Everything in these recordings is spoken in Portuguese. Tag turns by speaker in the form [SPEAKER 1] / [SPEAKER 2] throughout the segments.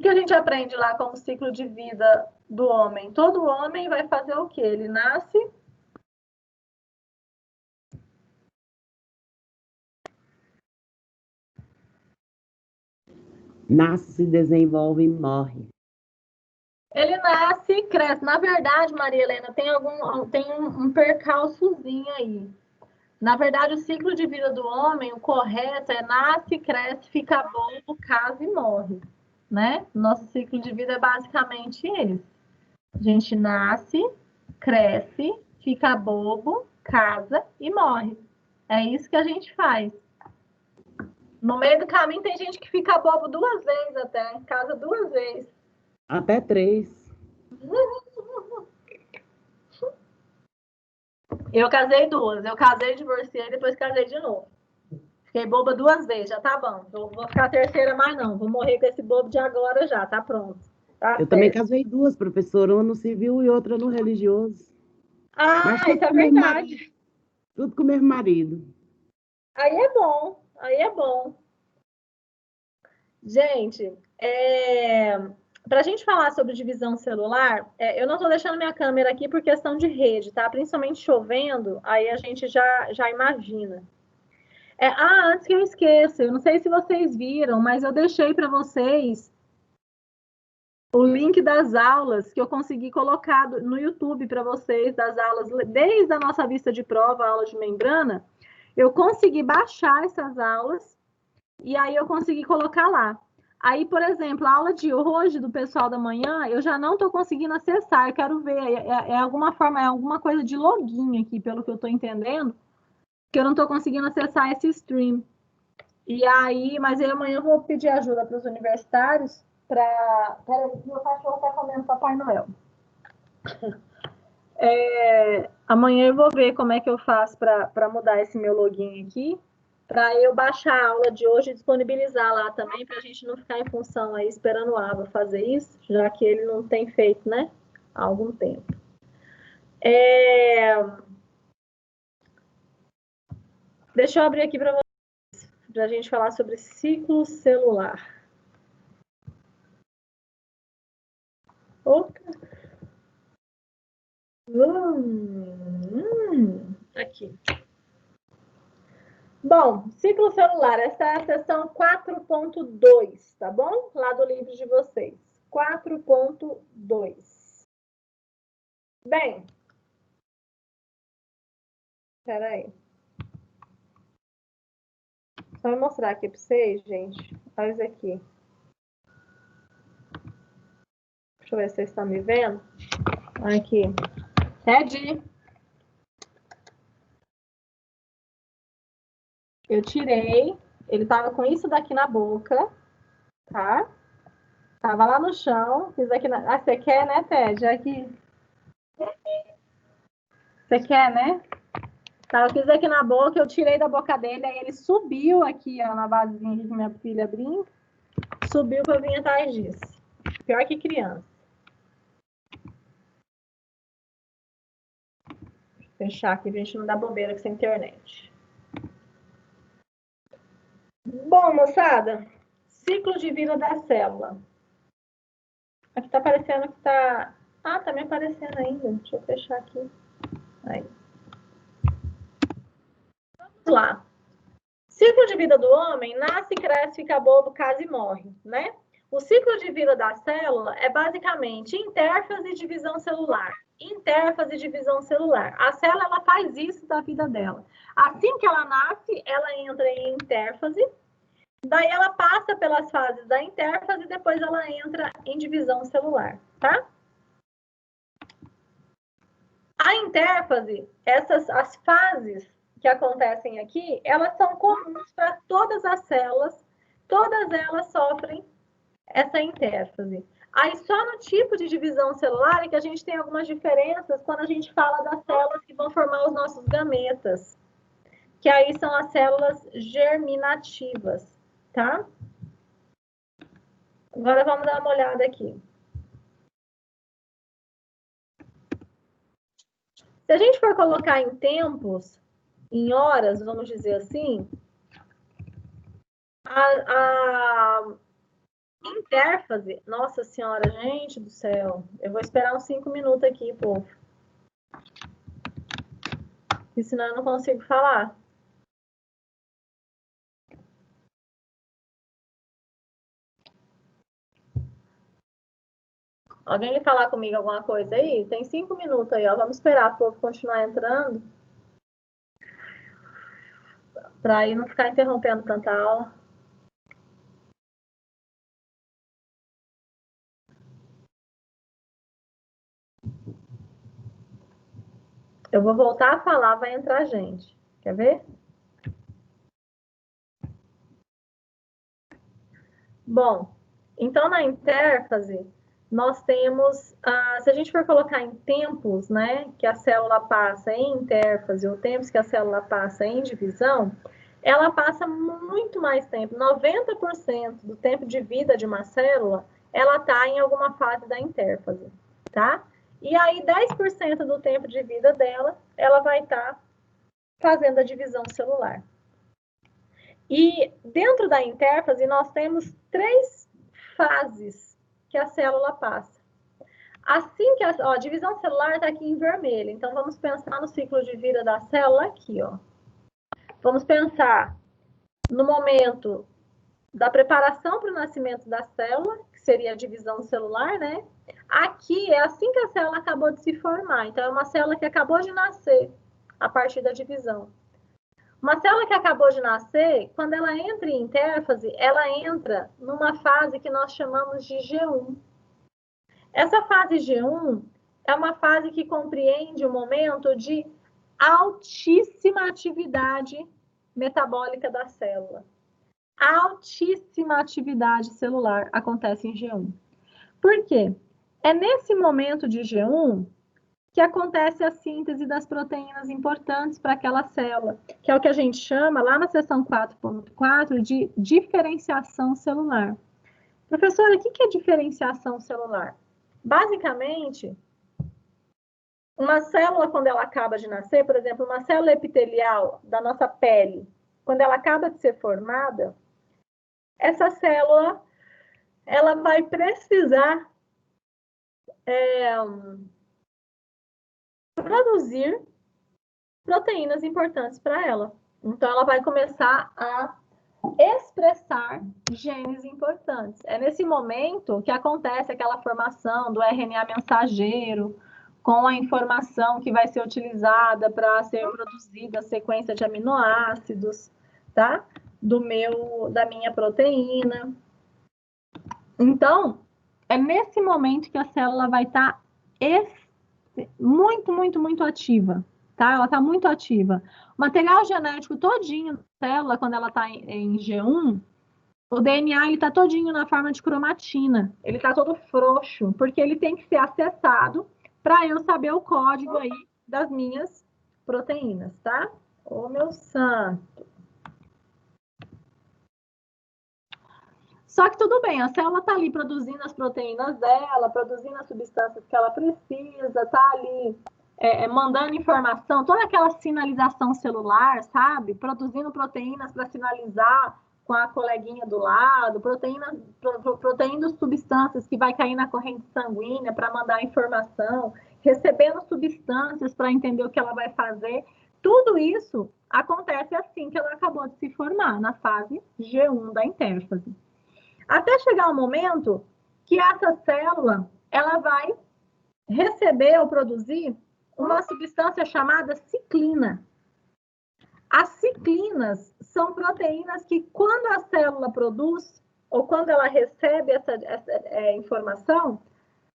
[SPEAKER 1] que a gente aprende lá como ciclo de vida do homem? Todo homem vai fazer o quê? Ele nasce...
[SPEAKER 2] Nasce, se desenvolve e morre.
[SPEAKER 1] Ele nasce e cresce. Na verdade, Maria Helena, tem um percalçozinho aí. Na verdade, o ciclo de vida do homem, o correto é nasce, cresce, fica bobo, casa e morre, né? Nosso ciclo de vida é basicamente esse. A gente nasce, cresce, fica bobo, casa e morre. É isso que a gente faz. No meio do caminho tem gente que fica bobo 2 vezes até, casa 2 vezes.
[SPEAKER 2] Até 3.
[SPEAKER 1] Eu casei 2. Eu casei, divorciei, depois casei de novo. Fiquei boba 2 vezes, já tá bom. Vou ficar a terceira mais não. Vou morrer com esse bobo de agora já, tá pronto. Tá
[SPEAKER 2] Eu
[SPEAKER 1] certo.
[SPEAKER 2] também casei 2, professora, uma no civil e outra no religioso.
[SPEAKER 1] Ah, isso é verdade.
[SPEAKER 2] Tudo com o mesmo marido.
[SPEAKER 1] Aí é bom, aí é bom. Gente, para a gente falar sobre divisão celular, eu não estou deixando minha câmera aqui por questão de rede, tá? Principalmente chovendo, aí a gente já imagina. Antes que eu esqueça, eu não sei se vocês viram, mas eu deixei para vocês o link das aulas que eu consegui colocar no YouTube para vocês, das aulas, desde a nossa vista de prova, a aula de membrana, eu consegui baixar essas aulas e aí eu consegui colocar lá. Aí, por exemplo, a aula de hoje do pessoal da manhã, eu já não estou conseguindo acessar, eu quero ver, alguma forma, é alguma coisa de login aqui, pelo que eu estou entendendo, que eu não estou conseguindo acessar esse stream. E aí, mas aí amanhã eu vou pedir ajuda para os universitários para... Peraí, meu cachorro está comendo Papai Noel. Amanhã eu vou ver como é que eu faço para mudar esse meu login aqui, para eu baixar a aula de hoje e disponibilizar lá também, para a gente não ficar em função aí esperando o Ava fazer isso, já que ele não tem feito, né, há algum tempo. Deixa eu abrir aqui para vocês, para a gente falar sobre ciclo celular. Opa! Aqui. Bom, ciclo celular, essa é a seção 4.2, tá bom? Lá do livro de vocês. 4.2. Bem, espera aí. Só vou mostrar aqui para vocês, gente. Olha isso aqui. Deixa eu ver se vocês estão me vendo. Aqui. Ted. Eu tirei. Ele tava com isso daqui na boca, tá? Tava lá no chão. Fiz aqui na... você quer, né, Ted? Aqui. Você quer, né? Tá, eu fiz aqui na boca, eu tirei da boca dele, aí ele subiu aqui, ó, na basezinha que minha filha brinca. Subiu pra vir atrás disso. Pior que criança. Vou fechar aqui pra gente não dar bobeira com essa internet. Bom, moçada, ciclo de vida da célula. Aqui tá aparecendo que tá... tá me aparecendo ainda. Deixa eu fechar aqui. Aí. Vamos lá. Ciclo de vida do homem, nasce, cresce, fica bobo, casa e morre, né? O ciclo de vida da célula é basicamente interfase e divisão celular. Interfase e divisão celular. A célula ela faz isso da vida dela. Assim que ela nasce, ela entra em interfase, daí ela passa pelas fases da interfase e depois ela entra em divisão celular, tá? A interfase, as fases que acontecem aqui, elas são comuns para todas as células, todas elas sofrem essa interfase. Aí só no tipo de divisão celular é que a gente tem algumas diferenças quando a gente fala das células que vão formar os nossos gametas, que aí são as células germinativas, tá? Agora vamos dar uma olhada aqui. Se a gente for colocar em tempos, em horas, vamos dizer assim, Intérfase, nossa senhora, gente do céu. Eu vou esperar uns 5 minutos aqui, povo. Porque senão eu não consigo falar. Alguém quer falar comigo alguma coisa aí? Tem 5 minutos aí, ó. Vamos esperar o povo continuar entrando. Para aí não ficar interrompendo tanta aula. Eu vou voltar a falar, vai entrar gente. Quer ver? Bom, então na intérfase, nós temos, se a gente for colocar em tempos, né, que a célula passa em intérfase, ou tempos que a célula passa em divisão, ela passa muito mais tempo. 90% do tempo de vida de uma célula, ela está em alguma fase da intérfase, tá? E aí, 10% do tempo de vida dela, ela vai estar fazendo a divisão celular. E dentro da intérfase, nós temos 3 fases que a célula passa. Assim que a divisão celular está aqui em vermelho, então vamos pensar no ciclo de vida da célula aqui, ó. Vamos pensar no momento da preparação para o nascimento da célula, que seria a divisão celular, né? Aqui é assim que a célula acabou de se formar, então é uma célula que acabou de nascer a partir da divisão. Uma célula que acabou de nascer, quando ela entra em intérfase, ela entra numa fase que nós chamamos de G1. Essa fase G1 é uma fase que compreende um momento de altíssima atividade metabólica da célula. Altíssima atividade celular acontece em G1. Por quê? É nesse momento de G1 que acontece a síntese das proteínas importantes para aquela célula, que é o que a gente chama, lá na seção 4.4, de diferenciação celular. Professora, o que é diferenciação celular? Basicamente, uma célula, quando ela acaba de nascer, por exemplo, uma célula epitelial da nossa pele, quando ela acaba de ser formada, essa célula, ela vai precisar produzir proteínas importantes para ela. Então, ela vai começar a expressar genes importantes. É nesse momento que acontece aquela formação do RNA mensageiro, com a informação que vai ser utilizada para ser produzida a sequência de aminoácidos, tá? Da minha proteína. Então, é nesse momento que a célula vai estar muito ativa, tá? Ela está muito ativa. O material genético todinho da célula, quando ela está em G1, o DNA ele está todinho na forma de cromatina. Ele está todo frouxo, porque ele tem que ser acessado para eu saber o código aí das minhas proteínas, tá? Ô, meu santo. Só que tudo bem, a célula está ali produzindo as proteínas dela, produzindo as substâncias que ela precisa, está ali mandando informação, toda aquela sinalização celular, sabe? Produzindo proteínas para sinalizar com a coleguinha do lado, produzindo substâncias que vai cair na corrente sanguínea para mandar informação, recebendo substâncias para entender o que ela vai fazer. Tudo isso acontece assim que ela acabou de se formar, na fase G1 da intérfase. Até chegar o momento que essa célula ela vai receber ou produzir uma substância chamada ciclina. As ciclinas são proteínas que, quando a célula produz, ou quando ela recebe essa informação,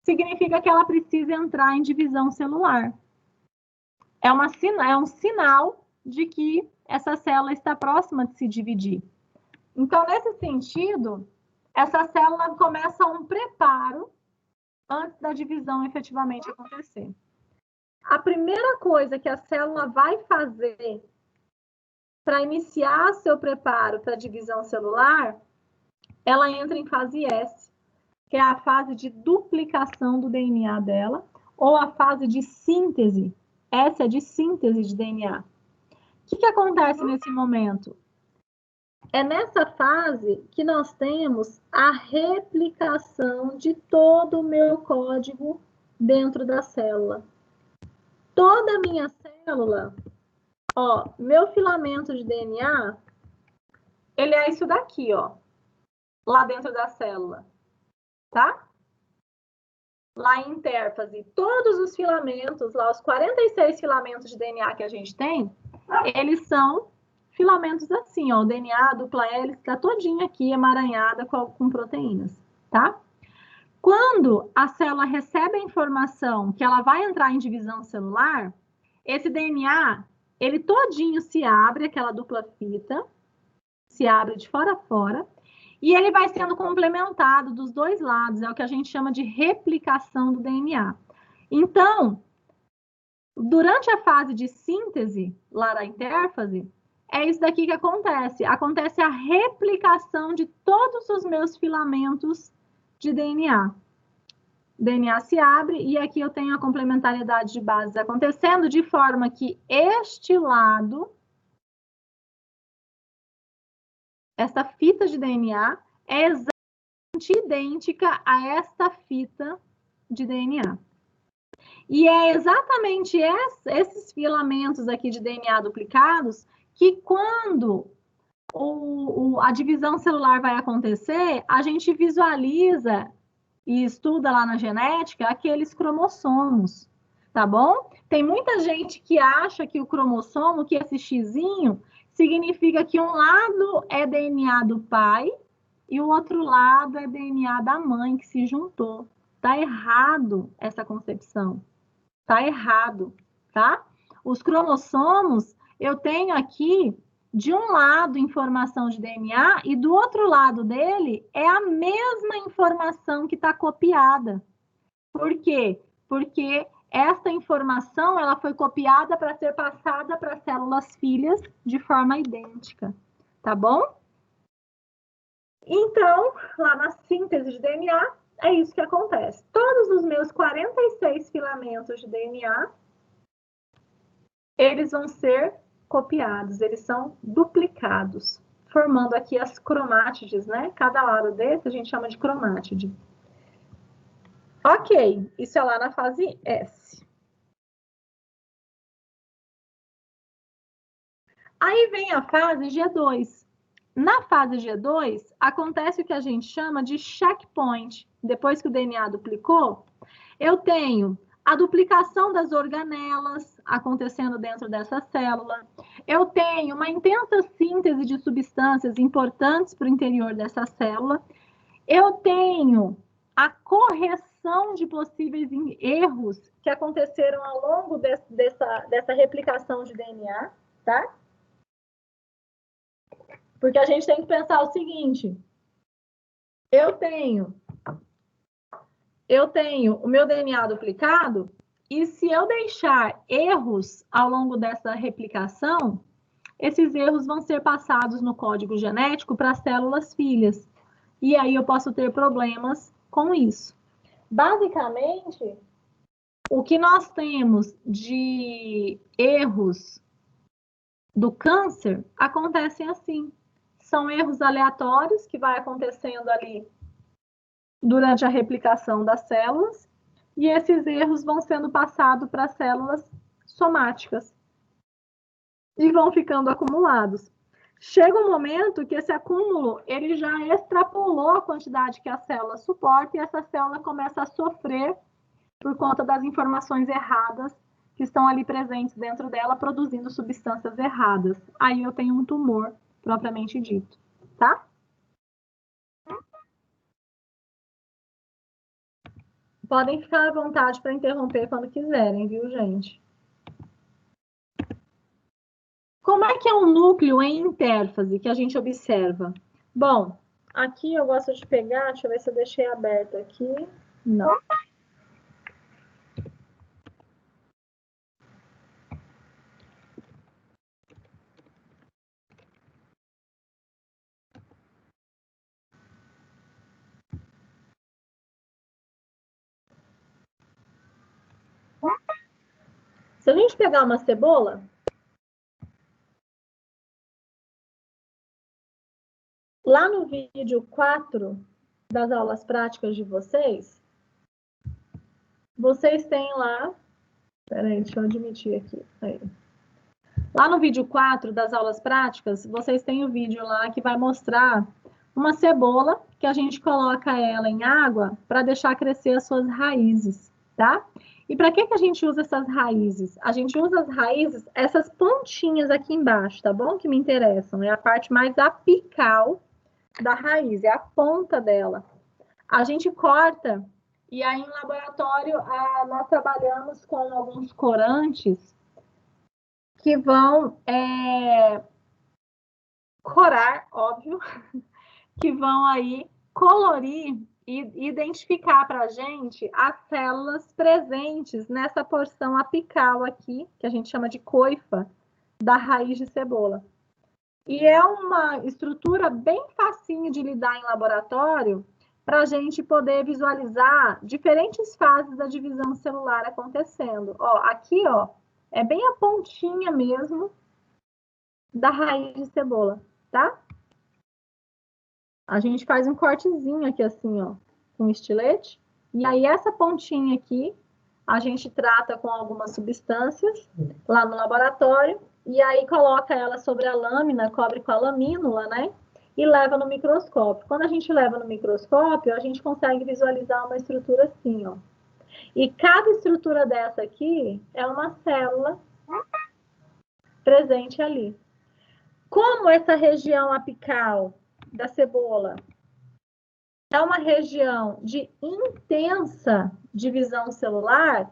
[SPEAKER 1] significa que ela precisa entrar em divisão celular. É um sinal de que essa célula está próxima de se dividir. Então, nesse sentido, essa célula começa um preparo antes da divisão efetivamente acontecer. A primeira coisa que a célula vai fazer para iniciar seu preparo para a divisão celular, ela entra em fase S, que é a fase de duplicação do DNA dela, ou a fase de síntese. S é de síntese de DNA. O que acontece nesse momento? É nessa fase que nós temos a replicação de todo o meu código dentro da célula. Toda a minha célula, ó, meu filamento de DNA, ele é isso daqui, ó, lá dentro da célula, tá? Lá em intérfase, todos os filamentos, lá os 46 filamentos de DNA que a gente tem, eles são filamentos assim, ó, o DNA, a dupla hélice, tá todinha aqui emaranhada com proteínas, tá? Quando a célula recebe a informação que ela vai entrar em divisão celular, esse DNA, ele todinho se abre, aquela dupla fita, se abre de fora a fora, e ele vai sendo complementado dos dois lados, é o que a gente chama de replicação do DNA. Então, durante a fase de síntese, lá na intérfase, é isso daqui que acontece. Acontece a replicação de todos os meus filamentos de DNA. O DNA se abre e aqui eu tenho a complementariedade de bases acontecendo de forma que este lado, essa fita de DNA, é exatamente idêntica a esta fita de DNA. E é exatamente esses filamentos aqui de DNA duplicados que quando a divisão celular vai acontecer, a gente visualiza e estuda lá na genética aqueles cromossomos, tá bom? Tem muita gente que acha que o cromossomo, que esse xizinho, significa que um lado é DNA do pai e o outro lado é DNA da mãe que se juntou. Tá errado essa concepção. Tá errado, tá? Os cromossomos, eu tenho aqui, de um lado, informação de DNA, e do outro lado dele é a mesma informação que está copiada. Por quê? Porque essa informação, ela foi copiada para ser passada para células filhas de forma idêntica, tá bom? Então, lá na síntese de DNA, é isso que acontece. Todos os meus 46 filamentos de DNA, eles vão ser copiados, eles são duplicados, formando aqui as cromátides, né? Cada lado desse a gente chama de cromátide. Ok, isso é lá na fase S. Aí vem a fase G2. Na fase G2, acontece o que a gente chama de checkpoint. Depois que o DNA duplicou, eu tenho a duplicação das organelas acontecendo dentro dessa célula. Eu tenho uma intensa síntese de substâncias importantes para o interior dessa célula. Eu tenho a correção de possíveis erros que aconteceram ao longo dessa replicação de DNA, tá? Porque a gente tem que pensar o seguinte: eu tenho o meu DNA duplicado, e se eu deixar erros ao longo dessa replicação, esses erros vão ser passados no código genético para as células filhas. E aí eu posso ter problemas com isso. Basicamente, o que nós temos de erros do câncer acontecem assim. São erros aleatórios que vai acontecendo ali durante a replicação das células, e esses erros vão sendo passados para as células somáticas e vão ficando acumulados. Chega um momento que esse acúmulo ele já extrapolou a quantidade que a célula suporta e essa célula começa a sofrer por conta das informações erradas que estão ali presentes dentro dela, produzindo substâncias erradas. Aí eu tenho um tumor propriamente dito, tá? Podem ficar à vontade para interromper quando quiserem, viu, gente? Como é que é um núcleo em intérfase que a gente observa? Bom, aqui eu gosto de pegar, deixa eu ver se eu deixei aberto aqui. Não. Se a gente pegar uma cebola, lá no vídeo 4 das aulas práticas de vocês, vocês têm lá... Peraí, deixa eu admitir aqui. Aí. Lá no vídeo 4 das aulas práticas, vocês têm o vídeo lá que vai mostrar uma cebola que a gente coloca ela em água para deixar crescer as suas raízes, tá? E para que a gente usa essas raízes? A gente usa as raízes, essas pontinhas aqui embaixo, tá bom? Que me interessam. É a parte mais apical da raiz, é a ponta dela. A gente corta, e aí em laboratório nós trabalhamos com alguns corantes que vão corar, óbvio, que vão aí colorir e identificar para a gente as células presentes nessa porção apical aqui, que a gente chama de coifa, da raiz de cebola. E é uma estrutura bem facinho de lidar em laboratório para a gente poder visualizar diferentes fases da divisão celular acontecendo. Ó, aqui, ó, é bem a pontinha mesmo da raiz de cebola, tá? A gente faz um cortezinho aqui assim, ó, com estilete. E aí essa pontinha aqui, a gente trata com algumas substâncias lá no laboratório. E aí coloca ela sobre a lâmina, cobre com a lamínula, né? E leva no microscópio. Quando a gente leva no microscópio, a gente consegue visualizar uma estrutura assim, ó. E cada estrutura dessa aqui é uma célula presente ali. Como essa região apical da cebola é uma região de intensa divisão celular,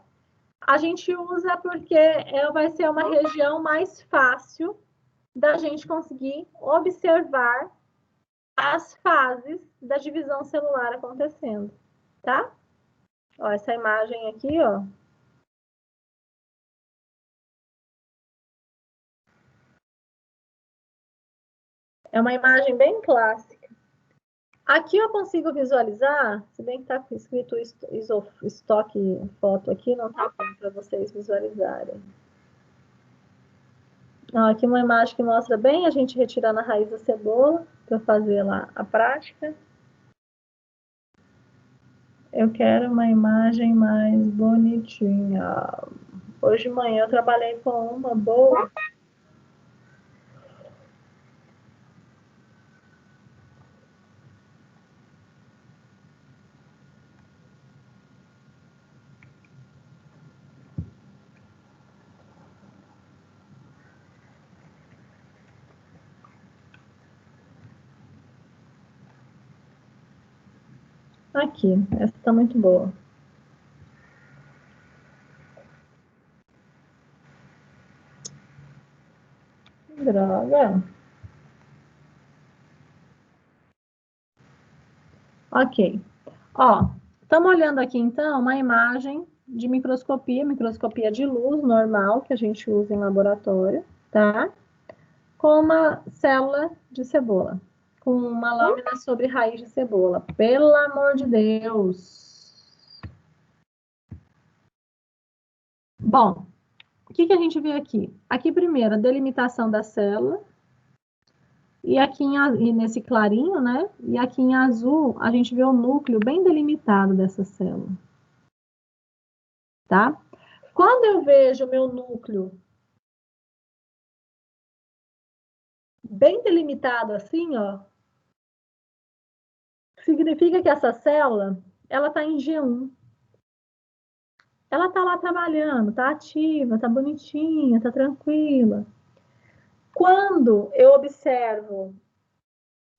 [SPEAKER 1] a gente usa porque vai ser uma região mais fácil da gente conseguir observar as fases da divisão celular acontecendo, tá? Ó, essa imagem aqui, ó. É uma imagem bem clássica. Aqui eu consigo visualizar, se bem que está escrito estoque foto aqui, não está bom para vocês visualizarem. Ó, aqui uma imagem que mostra bem a gente retirando a raiz da cebola, para fazer lá a prática. Eu quero uma imagem mais bonitinha. Hoje de manhã eu trabalhei com uma boa. Aqui, essa está muito boa. Droga. Ok. Ó, estamos olhando aqui, então, uma imagem de microscopia de luz normal, que a gente usa em laboratório, tá? Com uma célula de cebola, com uma lâmina sobre raiz de cebola. Pelo amor de Deus! Bom, o que a gente vê aqui? Aqui, primeiro, a delimitação da célula. E aqui nesse clarinho, né? E aqui em azul, a gente vê o núcleo bem delimitado dessa célula. Tá? Quando eu vejo o meu núcleo bem delimitado assim, ó, significa que essa célula, ela tá em G1. Ela tá lá trabalhando, tá ativa, tá bonitinha, tá tranquila. Quando eu observo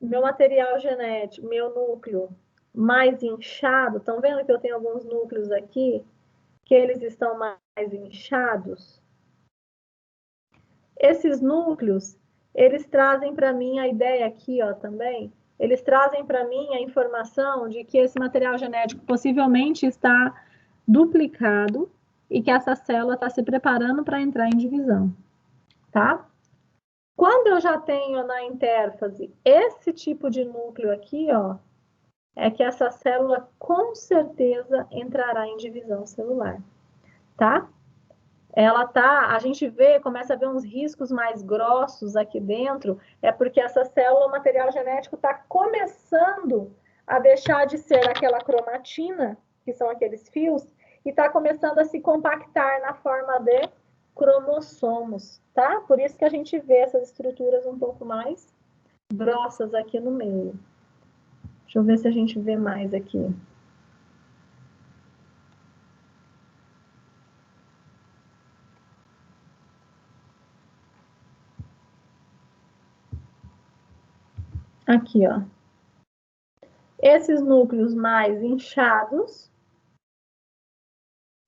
[SPEAKER 1] meu material genético, meu núcleo mais inchado, estão vendo que eu tenho alguns núcleos aqui que eles estão mais inchados? Esses núcleos, eles trazem para mim a ideia aqui, ó, também, eles trazem para mim a informação de que esse material genético possivelmente está duplicado e que essa célula está se preparando para entrar em divisão, tá? Quando eu já tenho na intérfase esse tipo de núcleo aqui, ó, é que essa célula com certeza entrará em divisão celular, tá? a gente começa a ver uns riscos mais grossos aqui dentro, é porque essa célula, o material genético está começando a deixar de ser aquela cromatina, que são aqueles fios, e está começando a se compactar na forma de cromossomos, tá? Por isso que a gente vê essas estruturas um pouco mais grossas aqui no meio. Deixa eu ver se a gente vê mais aqui. Aqui, ó. Esses núcleos mais inchados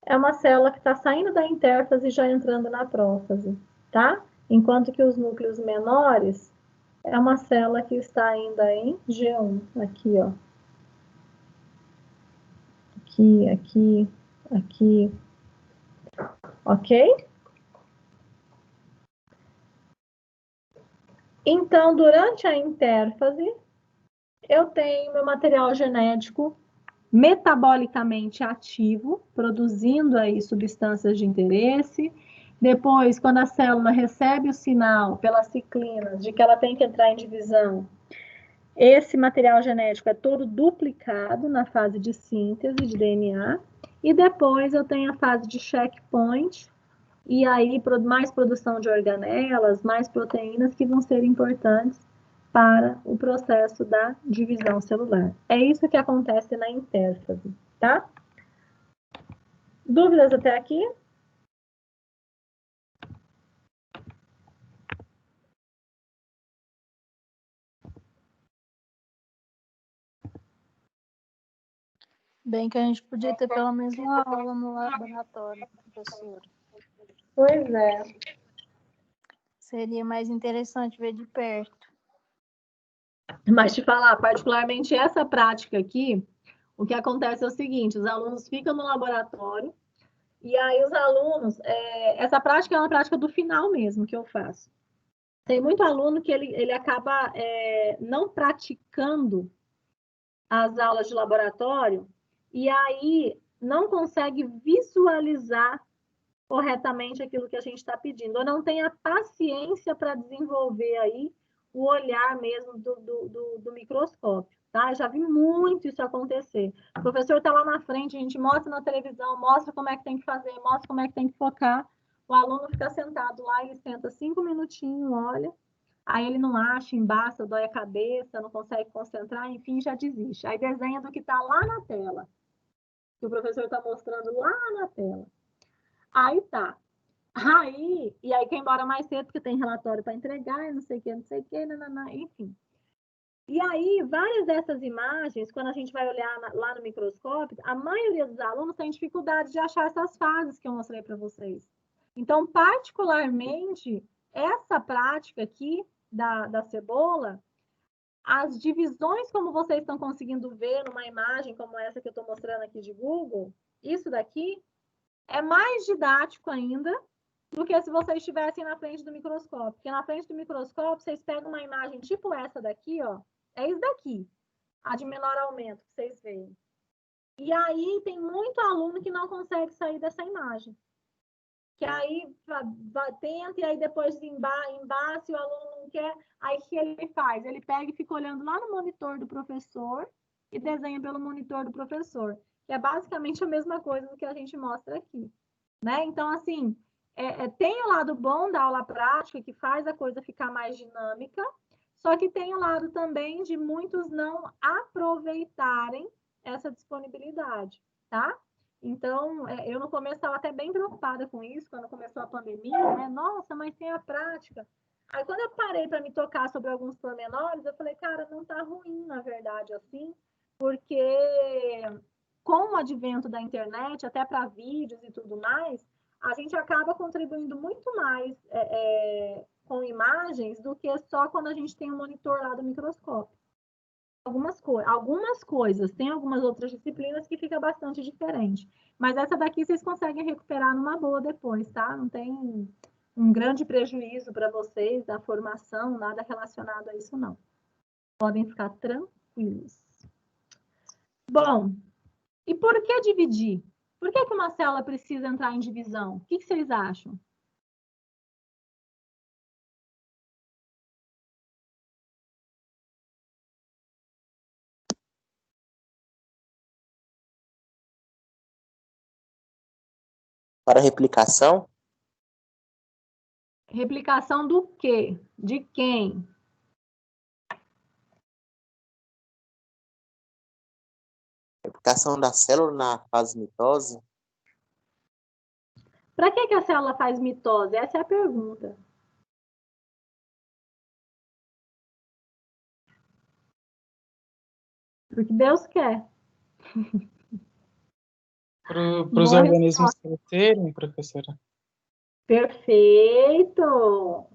[SPEAKER 1] é uma célula que está saindo da intérfase e já entrando na prófase, tá? Enquanto que os núcleos menores é uma célula que está ainda em G1. Aqui, ó. Aqui, aqui, aqui. Ok? Então, durante a intérfase, eu tenho meu material genético metabolicamente ativo, produzindo aí substâncias de interesse. Depois, quando a célula recebe o sinal pelas ciclinas de que ela tem que entrar em divisão, esse material genético é todo duplicado na fase de síntese de DNA. E depois eu tenho a fase de checkpoint, e aí mais produção de organelas, mais proteínas que vão ser importantes para o processo da divisão celular. É isso que acontece na intérfase, tá? Dúvidas até aqui?
[SPEAKER 3] Bem que a gente podia ter pelo menos uma aula no laboratório, professora.
[SPEAKER 1] Pois é.
[SPEAKER 3] Seria mais interessante ver de perto.
[SPEAKER 1] Mas te falar, particularmente essa prática aqui, o que acontece é o seguinte, os alunos ficam no laboratório, e aí os alunos, essa prática é uma prática do final mesmo que eu faço. Tem muito aluno que ele acaba não praticando as aulas de laboratório, e aí não consegue visualizar corretamente aquilo que a gente está pedindo, ou não tem a paciência para desenvolver aí o olhar mesmo do microscópio, tá? Eu já vi muito isso acontecer. O professor está lá na frente, a gente mostra na televisão, mostra como é que tem que fazer, mostra como é que tem que focar, o aluno fica sentado lá, ele senta 5 minutinhos, olha, aí ele não acha, embaça, dói a cabeça, não consegue concentrar, enfim, já desiste. Aí desenha do que está lá na tela, que o professor está mostrando lá na tela. Aí tá. E aí quer ir embora mais cedo, porque tem relatório para entregar, não sei o que, nanana, enfim. E aí, várias dessas imagens, quando a gente vai olhar lá no microscópio, a maioria dos alunos tem dificuldade de achar essas fases que eu mostrei para vocês. Então, particularmente, essa prática aqui da cebola, as divisões, como vocês estão conseguindo ver numa imagem como essa que eu estou mostrando aqui de Google, isso daqui é mais didático ainda do que se vocês estivessem na frente do microscópio. Porque na frente do microscópio, vocês pegam uma imagem tipo essa daqui, ó. É isso daqui, a de menor aumento que vocês veem. E aí tem muito aluno que não consegue sair dessa imagem. Que aí tenta e aí depois embaça e o aluno não quer. Aí o que ele faz? Ele pega e fica olhando lá no monitor do professor e desenha pelo monitor do professor. Que é basicamente a mesma coisa do que a gente mostra aqui. Né? Então, assim, tem o lado bom da aula prática, que faz a coisa ficar mais dinâmica, só que tem o lado também de muitos não aproveitarem essa disponibilidade, tá? Então, eu no começo estava até bem preocupada com isso, quando começou a pandemia, né? Nossa, mas tem a prática. Aí, quando eu parei para me tocar sobre alguns pormenores, eu falei, cara, não tá ruim, na verdade, assim, porque com o advento da internet, até para vídeos e tudo mais, a gente acaba contribuindo muito mais com imagens do que só quando a gente tem um monitor lá do microscópio. Algumas coisas, tem algumas outras disciplinas que fica bastante diferente. Mas essa daqui vocês conseguem recuperar numa boa depois, tá? Não tem um grande prejuízo para vocês da formação, nada relacionado a isso, não. Podem ficar tranquilos. Bom, e por que dividir? Por que uma célula precisa entrar em divisão? O que vocês acham?
[SPEAKER 4] Para replicação?
[SPEAKER 1] Replicação do quê? De quem?
[SPEAKER 4] Replicação da célula na fase mitose?
[SPEAKER 1] Para que a célula faz mitose? Essa é a pergunta. Porque Deus quer.
[SPEAKER 5] Para os
[SPEAKER 1] Boa
[SPEAKER 5] organismos
[SPEAKER 1] resposta.
[SPEAKER 5] crescerem, professora.
[SPEAKER 1] Perfeito!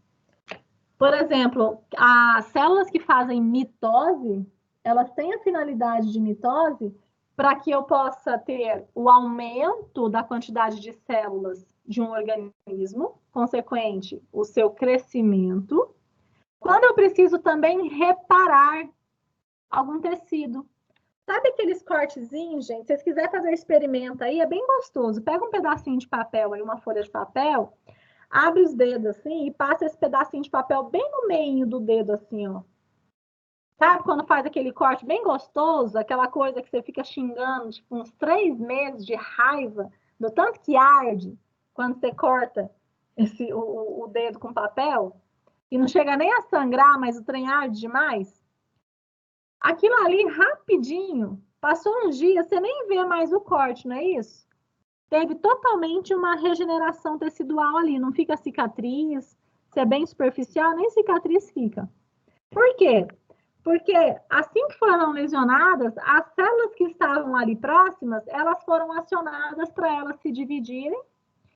[SPEAKER 1] Por exemplo, as células que fazem mitose, elas têm a finalidade de mitose para que eu possa ter o aumento da quantidade de células de um organismo, consequente, o seu crescimento, quando eu preciso também reparar algum tecido. Sabe aqueles cortezinhos, gente? Se vocês quiserem fazer um experimento aí, é bem gostoso. Pega um pedacinho de papel aí, uma folha de papel, abre os dedos assim e passa esse pedacinho de papel bem no meio do dedo, assim, ó. Sabe quando faz aquele corte bem gostoso, aquela coisa que você fica xingando, tipo, uns 3 meses de raiva, do tanto que arde quando você corta o dedo com papel, e não chega nem a sangrar, mas o trem arde demais? Aquilo ali, rapidinho, passou uns dias, você nem vê mais o corte, não é isso? Teve totalmente uma regeneração tecidual ali, não fica cicatriz, se é bem superficial, nem cicatriz fica. Por quê? Porque assim que foram lesionadas, as células que estavam ali próximas, elas foram acionadas para elas se dividirem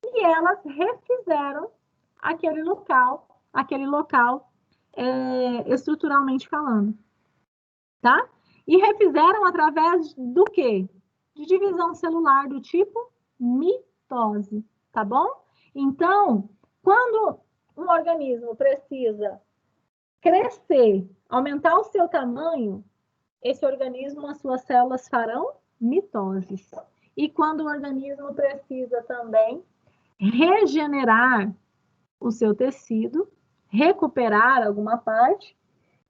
[SPEAKER 1] e elas refizeram aquele local estruturalmente falando, tá? E refizeram através do quê? De divisão celular do tipo mitose, tá bom? Então, quando um organismo precisa crescer, aumentar o seu tamanho, esse organismo, as suas células farão mitoses. E quando o organismo precisa também regenerar o seu tecido, recuperar alguma parte,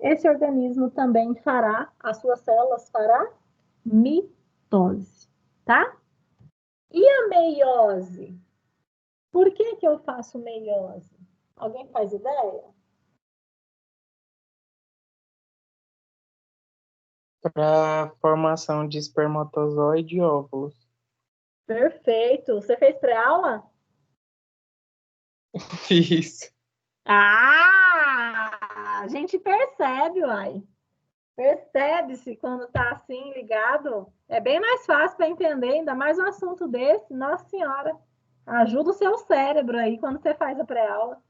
[SPEAKER 1] esse organismo também fará, as suas células fará mitose, tá? E a meiose? Por que eu faço meiose? Alguém faz ideia?
[SPEAKER 5] Para formação de espermatozoide e óvulos.
[SPEAKER 1] Perfeito. Você fez pré-aula?
[SPEAKER 5] Isso.
[SPEAKER 1] Ah! A gente percebe, uai. Percebe-se quando tá assim ligado. É bem mais fácil para entender, ainda mais um assunto desse. Nossa Senhora, ajuda o seu cérebro aí quando você faz a pré-aula.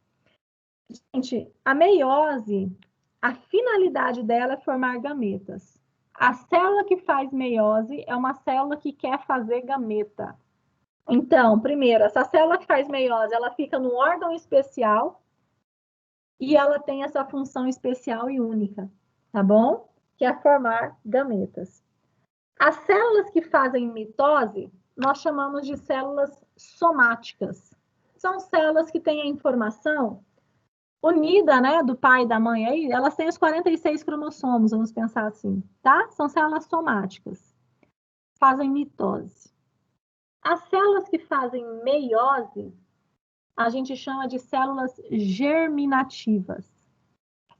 [SPEAKER 1] Gente, a meiose, a finalidade dela é formar gametas. A célula que faz meiose é uma célula que quer fazer gameta. Então, primeiro, essa célula que faz meiose, ela fica num órgão especial e ela tem essa função especial e única, tá bom? Que é formar gametas. As células que fazem mitose, nós chamamos de células somáticas. São células que têm a informação unida, né, do pai e da mãe aí, elas têm os 46 cromossomos, vamos pensar assim, tá? São células somáticas. Fazem mitose. As células que fazem meiose, a gente chama de células germinativas.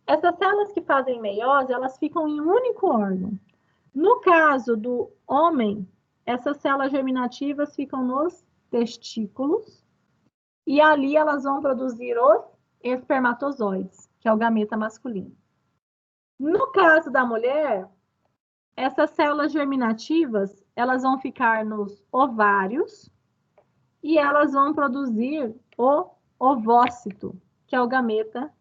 [SPEAKER 1] Essas células que fazem meiose, elas ficam em um único órgão. No caso do homem, essas células germinativas ficam nos testículos e ali elas vão produzir os espermatozoides, que é o gameta masculino. No caso da mulher, essas células germinativas, elas vão ficar nos ovários e elas vão produzir o ovócito, que é o gameta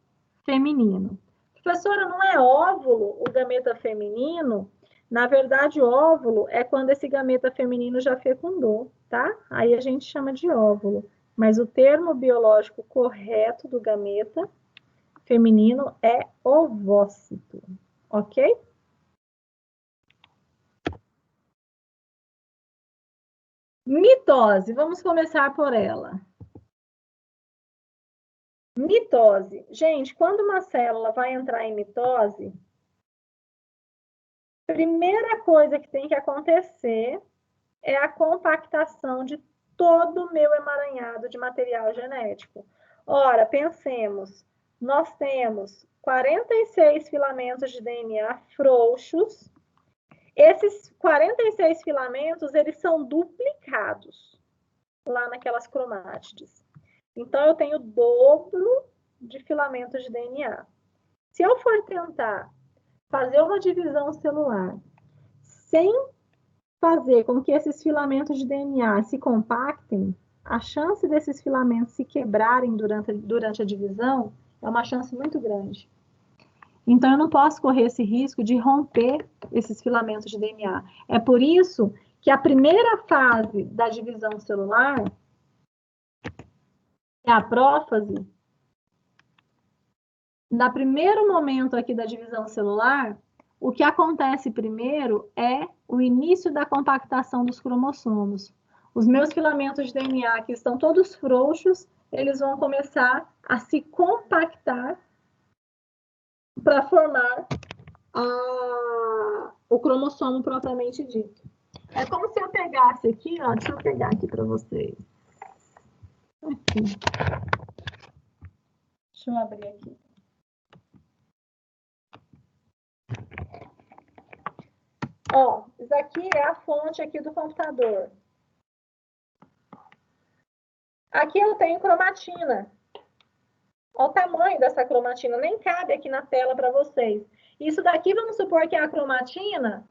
[SPEAKER 1] feminino. Professora, não é óvulo o gameta feminino? Na verdade, óvulo é quando esse gameta feminino já fecundou, tá? Aí a gente chama de óvulo. Mas o termo biológico correto do gameta feminino é ovócito, ok? Mitose, vamos começar por ela. Mitose. Gente, quando uma célula vai entrar em mitose, a primeira coisa que tem que acontecer é a compactação de todo o meu emaranhado de material genético. Ora, pensemos, nós temos 46 filamentos de DNA frouxos. Esses 46 filamentos, eles são duplicados lá naquelas cromátides. Então, eu tenho o dobro de filamentos de DNA. Se eu for tentar fazer uma divisão celular sem fazer com que esses filamentos de DNA se compactem, a chance desses filamentos se quebrarem durante a divisão é uma chance muito grande. Então, eu não posso correr esse risco de romper esses filamentos de DNA. É por isso que a primeira fase da divisão celular é a prófase. No primeiro momento aqui da divisão celular, o que acontece primeiro é o início da compactação dos cromossomos. Os meus filamentos de DNA, que estão todos frouxos, eles vão começar a se compactar para formar o cromossomo propriamente dito. É como se eu pegasse aqui, ó, deixa eu pegar aqui para vocês. Aqui. Deixa eu abrir aqui. Ó, isso aqui é a fonte aqui do computador. Aqui eu tenho cromatina. Olha o tamanho dessa cromatina, nem cabe aqui na tela para vocês. Isso daqui, vamos supor que é a cromatina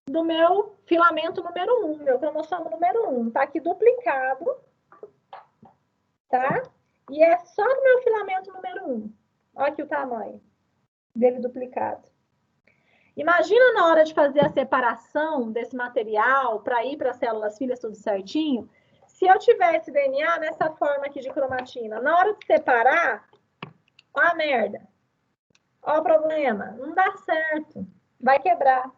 [SPEAKER 1] do meu filamento número 1, meu cromossomo número 1. Tá aqui duplicado, tá? E é só do meu filamento número 1. Olha aqui o tamanho dele duplicado. Imagina na hora de fazer a separação desse material para ir para as células filhas tudo certinho. Se eu tivesse DNA nessa forma aqui de cromatina, na hora de separar, ó a merda. Ó o problema. Não dá certo. Vai quebrar.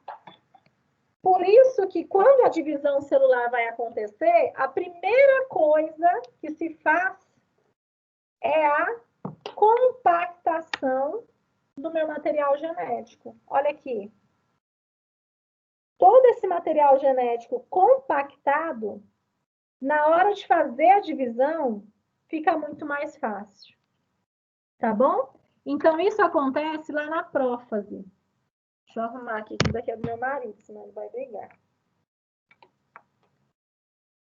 [SPEAKER 1] Por isso que quando a divisão celular vai acontecer, a primeira coisa que se faz é a compactação do meu material genético. Olha aqui. Todo esse material genético compactado, na hora de fazer a divisão, fica muito mais fácil. Tá bom? Então, isso acontece lá na prófase. Deixa eu arrumar aqui, que isso daqui é do meu marido, senão ele vai brigar.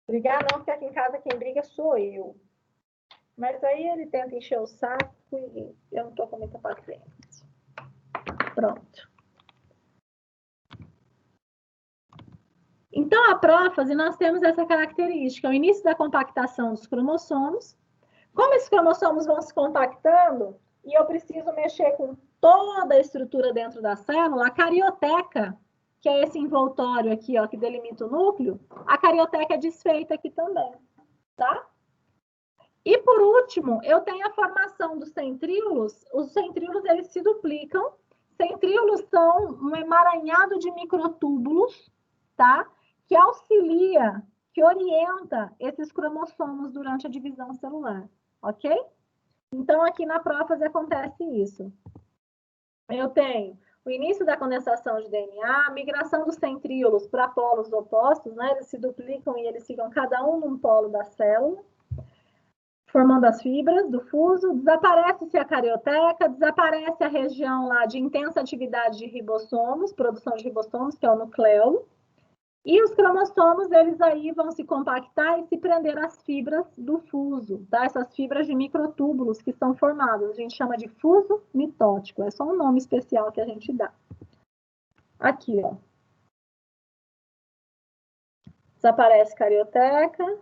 [SPEAKER 1] Brigar não, porque aqui em casa quem briga sou eu. Mas aí ele tenta encher o saco e eu não tô com muita paciência. Pronto. Então, a prófase, nós temos essa característica, o início da compactação dos cromossomos. Como esses cromossomos vão se compactando, e eu preciso mexer com toda a estrutura dentro da célula, a carioteca, que é esse envoltório aqui, ó, que delimita o núcleo, a carioteca é desfeita aqui também, tá? E, por último, eu tenho a formação dos centríolos. Os centríolos, eles se duplicam. Centríolos são um emaranhado de microtúbulos, tá? Que auxilia, que orienta esses cromossomos durante a divisão celular, ok? Então, aqui na prófase acontece isso. Eu tenho o início da condensação de DNA, a migração dos centríolos para polos opostos, né? Eles se duplicam e eles ficam cada um num polo da célula, formando as fibras do fuso, desaparece-se a carioteca, desaparece a região lá de intensa atividade de ribossomos, produção de ribossomos, que é o nucleolo, e os cromossomos, eles aí vão se compactar e se prender às fibras do fuso, tá? Essas fibras de microtúbulos que são formadas, a gente chama de fuso mitótico, é só um nome especial que a gente dá. Aqui, ó. Desaparece a carioteca,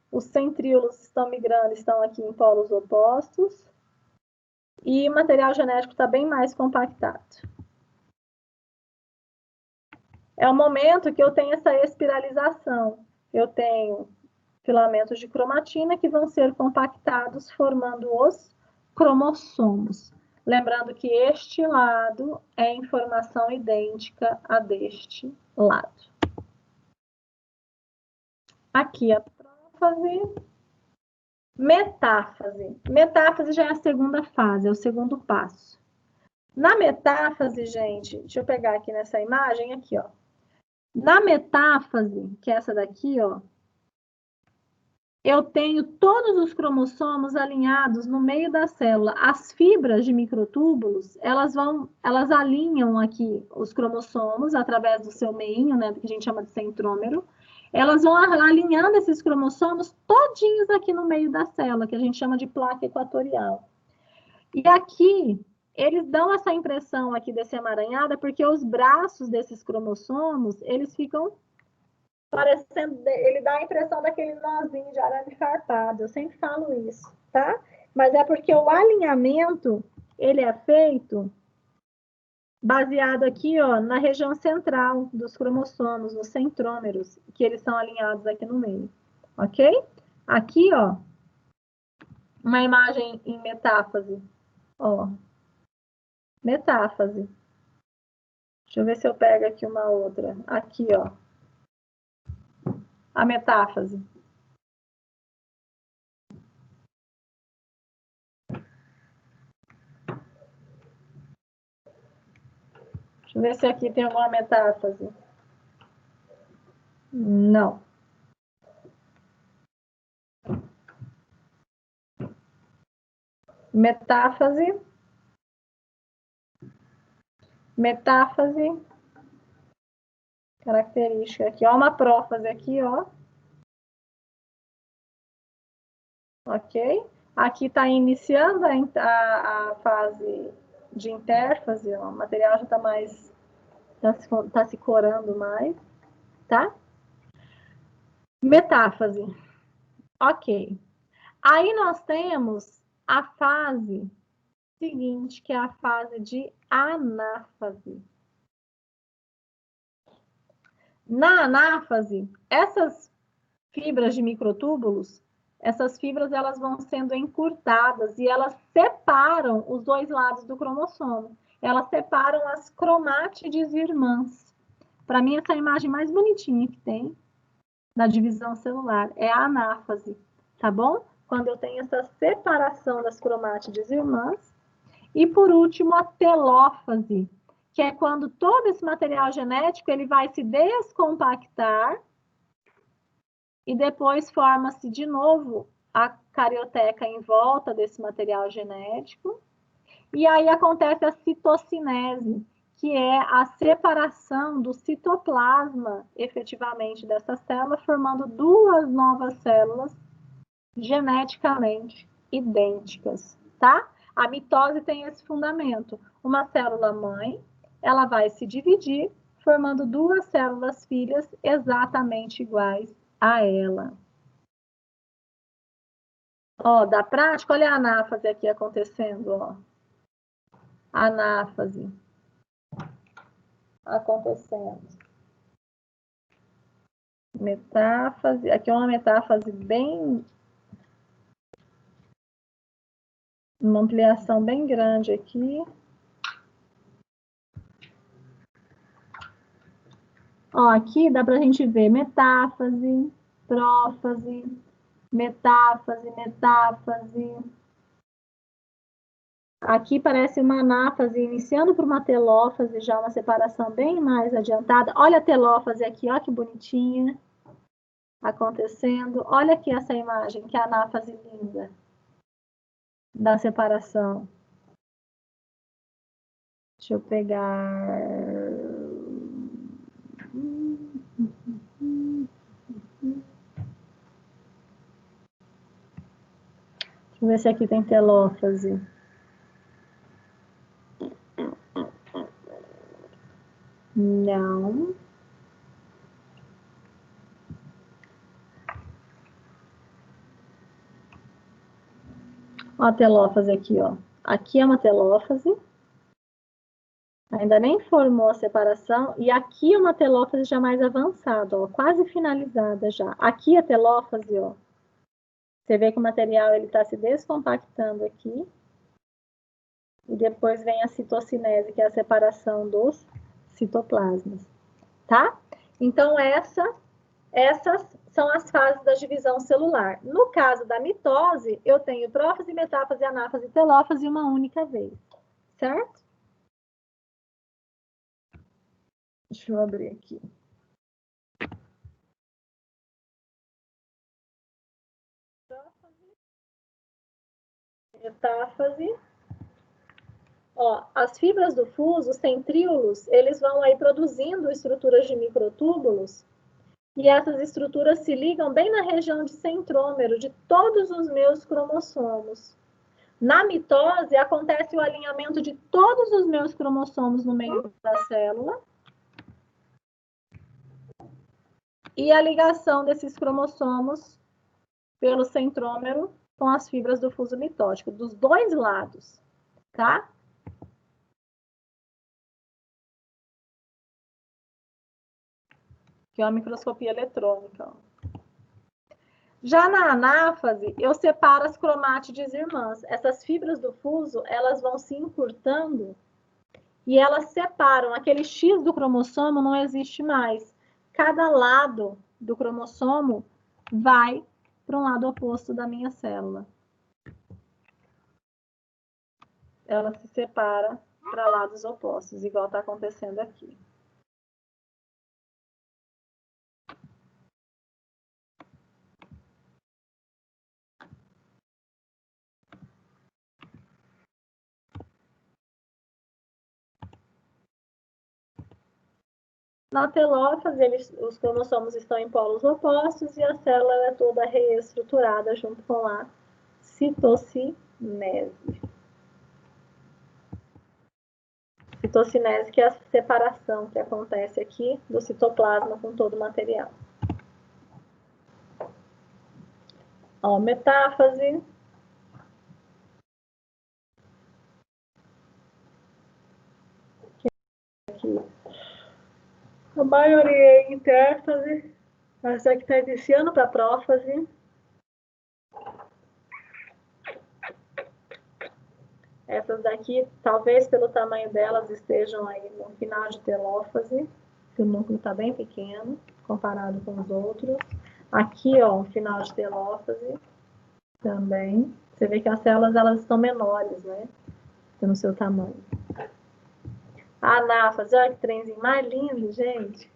[SPEAKER 1] os centríolos estão migrando, estão aqui em polos opostos, e o material genético está bem mais compactado. É o momento que eu tenho essa espiralização. Eu tenho filamentos de cromatina que vão ser compactados, formando os cromossomos. Lembrando que este lado é informação idêntica a deste lado. Aqui a prófase. Metáfase. Metáfase já é a segunda fase, é o segundo passo. Na metáfase, gente, deixa eu pegar aqui nessa imagem, aqui, ó. Na metáfase, que é essa daqui, ó, eu tenho todos os cromossomos alinhados no meio da célula. As fibras de microtúbulos, elas alinham aqui os cromossomos através do seu meinho, né, que a gente chama de centrômero. Elas vão alinhando esses cromossomos todinhos aqui no meio da célula, que a gente chama de placa equatorial. E aqui, eles dão essa impressão aqui desse emaranhado, porque os braços desses cromossomos, eles ficam parecendo, ele dá a impressão daquele nozinho de arame farpado, eu sempre falo isso, tá? Mas é porque o alinhamento, ele é feito baseado aqui, ó, na região central dos cromossomos, nos centrômeros, que eles são alinhados aqui no meio, ok? Aqui, ó, uma imagem em metáfase, ó, metáfase. Deixa eu ver se eu pego aqui uma outra. Aqui, ó. A metáfase. Deixa eu ver se aqui tem alguma metáfase. Não. Metáfase. Metáfase. Característica aqui, ó, uma prófase aqui, ó. Ok? Aqui está iniciando a fase de intérfase, ó. O material já está mais, tá se corando mais, tá? Metáfase. Ok. Aí nós temos a fase seguinte, que é a fase de anáfase. Na anáfase, essas fibras de microtúbulos, essas fibras elas vão sendo encurtadas e elas separam os dois lados do cromossomo. Elas separam as cromátides irmãs. Para mim, essa é a imagem mais bonitinha que tem na divisão celular é a anáfase, tá bom? Quando eu tenho essa separação das cromátides irmãs. E, por último, a telófase, que é quando todo esse material genético ele vai se descompactar e depois forma-se de novo a carioteca em volta desse material genético. E aí acontece a citocinese, que é a separação do citoplasma, efetivamente, dessa célula, formando duas novas células geneticamente idênticas, tá? A mitose tem esse fundamento. Uma célula mãe, ela vai se dividir, formando duas células filhas exatamente iguais a ela. Ó, da prática, olha a anáfase aqui acontecendo, ó. Anáfase acontecendo. Metáfase, aqui é uma metáfase bem... Uma ampliação bem grande aqui. Ó, aqui dá pra gente ver metáfase, prófase, metáfase, metáfase. Aqui parece uma anáfase, iniciando por uma telófase, já uma separação bem mais adiantada. Olha a telófase aqui, ó, que bonitinha acontecendo. Olha aqui essa imagem, que é a anáfase linda da separação. Deixa eu pegar... Deixa eu ver se aqui tem telófase. Não. Ó a telófase aqui, ó. Aqui é uma telófase. Ainda nem formou a separação. E aqui é uma telófase já mais avançada, ó. Quase finalizada já. Aqui a telófase, ó. Você vê que o material ele está se descompactando aqui. E depois vem a citocinese, que é a separação dos citoplasmas. Tá? Então, essas são as fases da divisão celular. No caso da mitose, eu tenho prófase, metáfase, anáfase e telófase uma única vez. Certo? Deixa eu abrir aqui. Metáfase. Ó, as fibras do fuso, os centríolos, eles vão aí produzindo estruturas de microtúbulos, e essas estruturas se ligam bem na região de centrômero de todos os meus cromossomos. Na mitose, acontece o alinhamento de todos os meus cromossomos no meio da célula, e a ligação desses cromossomos pelo centrômero com as fibras do fuso mitótico, dos dois lados, tá? Que é uma microscopia eletrônica. Já na anáfase, eu separo as cromátides irmãs. Essas fibras do fuso, elas vão se encurtando e elas separam. Aquele X do cromossomo não existe mais. Cada lado do cromossomo vai para um lado oposto da minha célula. Ela se separa para lados opostos, igual está acontecendo aqui. Na telófase, os cromossomos estão em polos opostos e a célula é toda reestruturada junto com a citocinese. Citocinese, que é a separação que acontece aqui do citoplasma com todo o material. Ó, metáfase. Aqui. A maioria é intérfase. Essa aqui está iniciando para a prófase. Essas daqui, talvez pelo tamanho delas, estejam aí no final de telófase, que o núcleo está bem pequeno, comparado com os outros. Aqui, ó, um final de telófase também. Você vê que as células, elas estão menores, né? No seu tamanho. A anáfase, olha que trenzinho mais lindo, gente.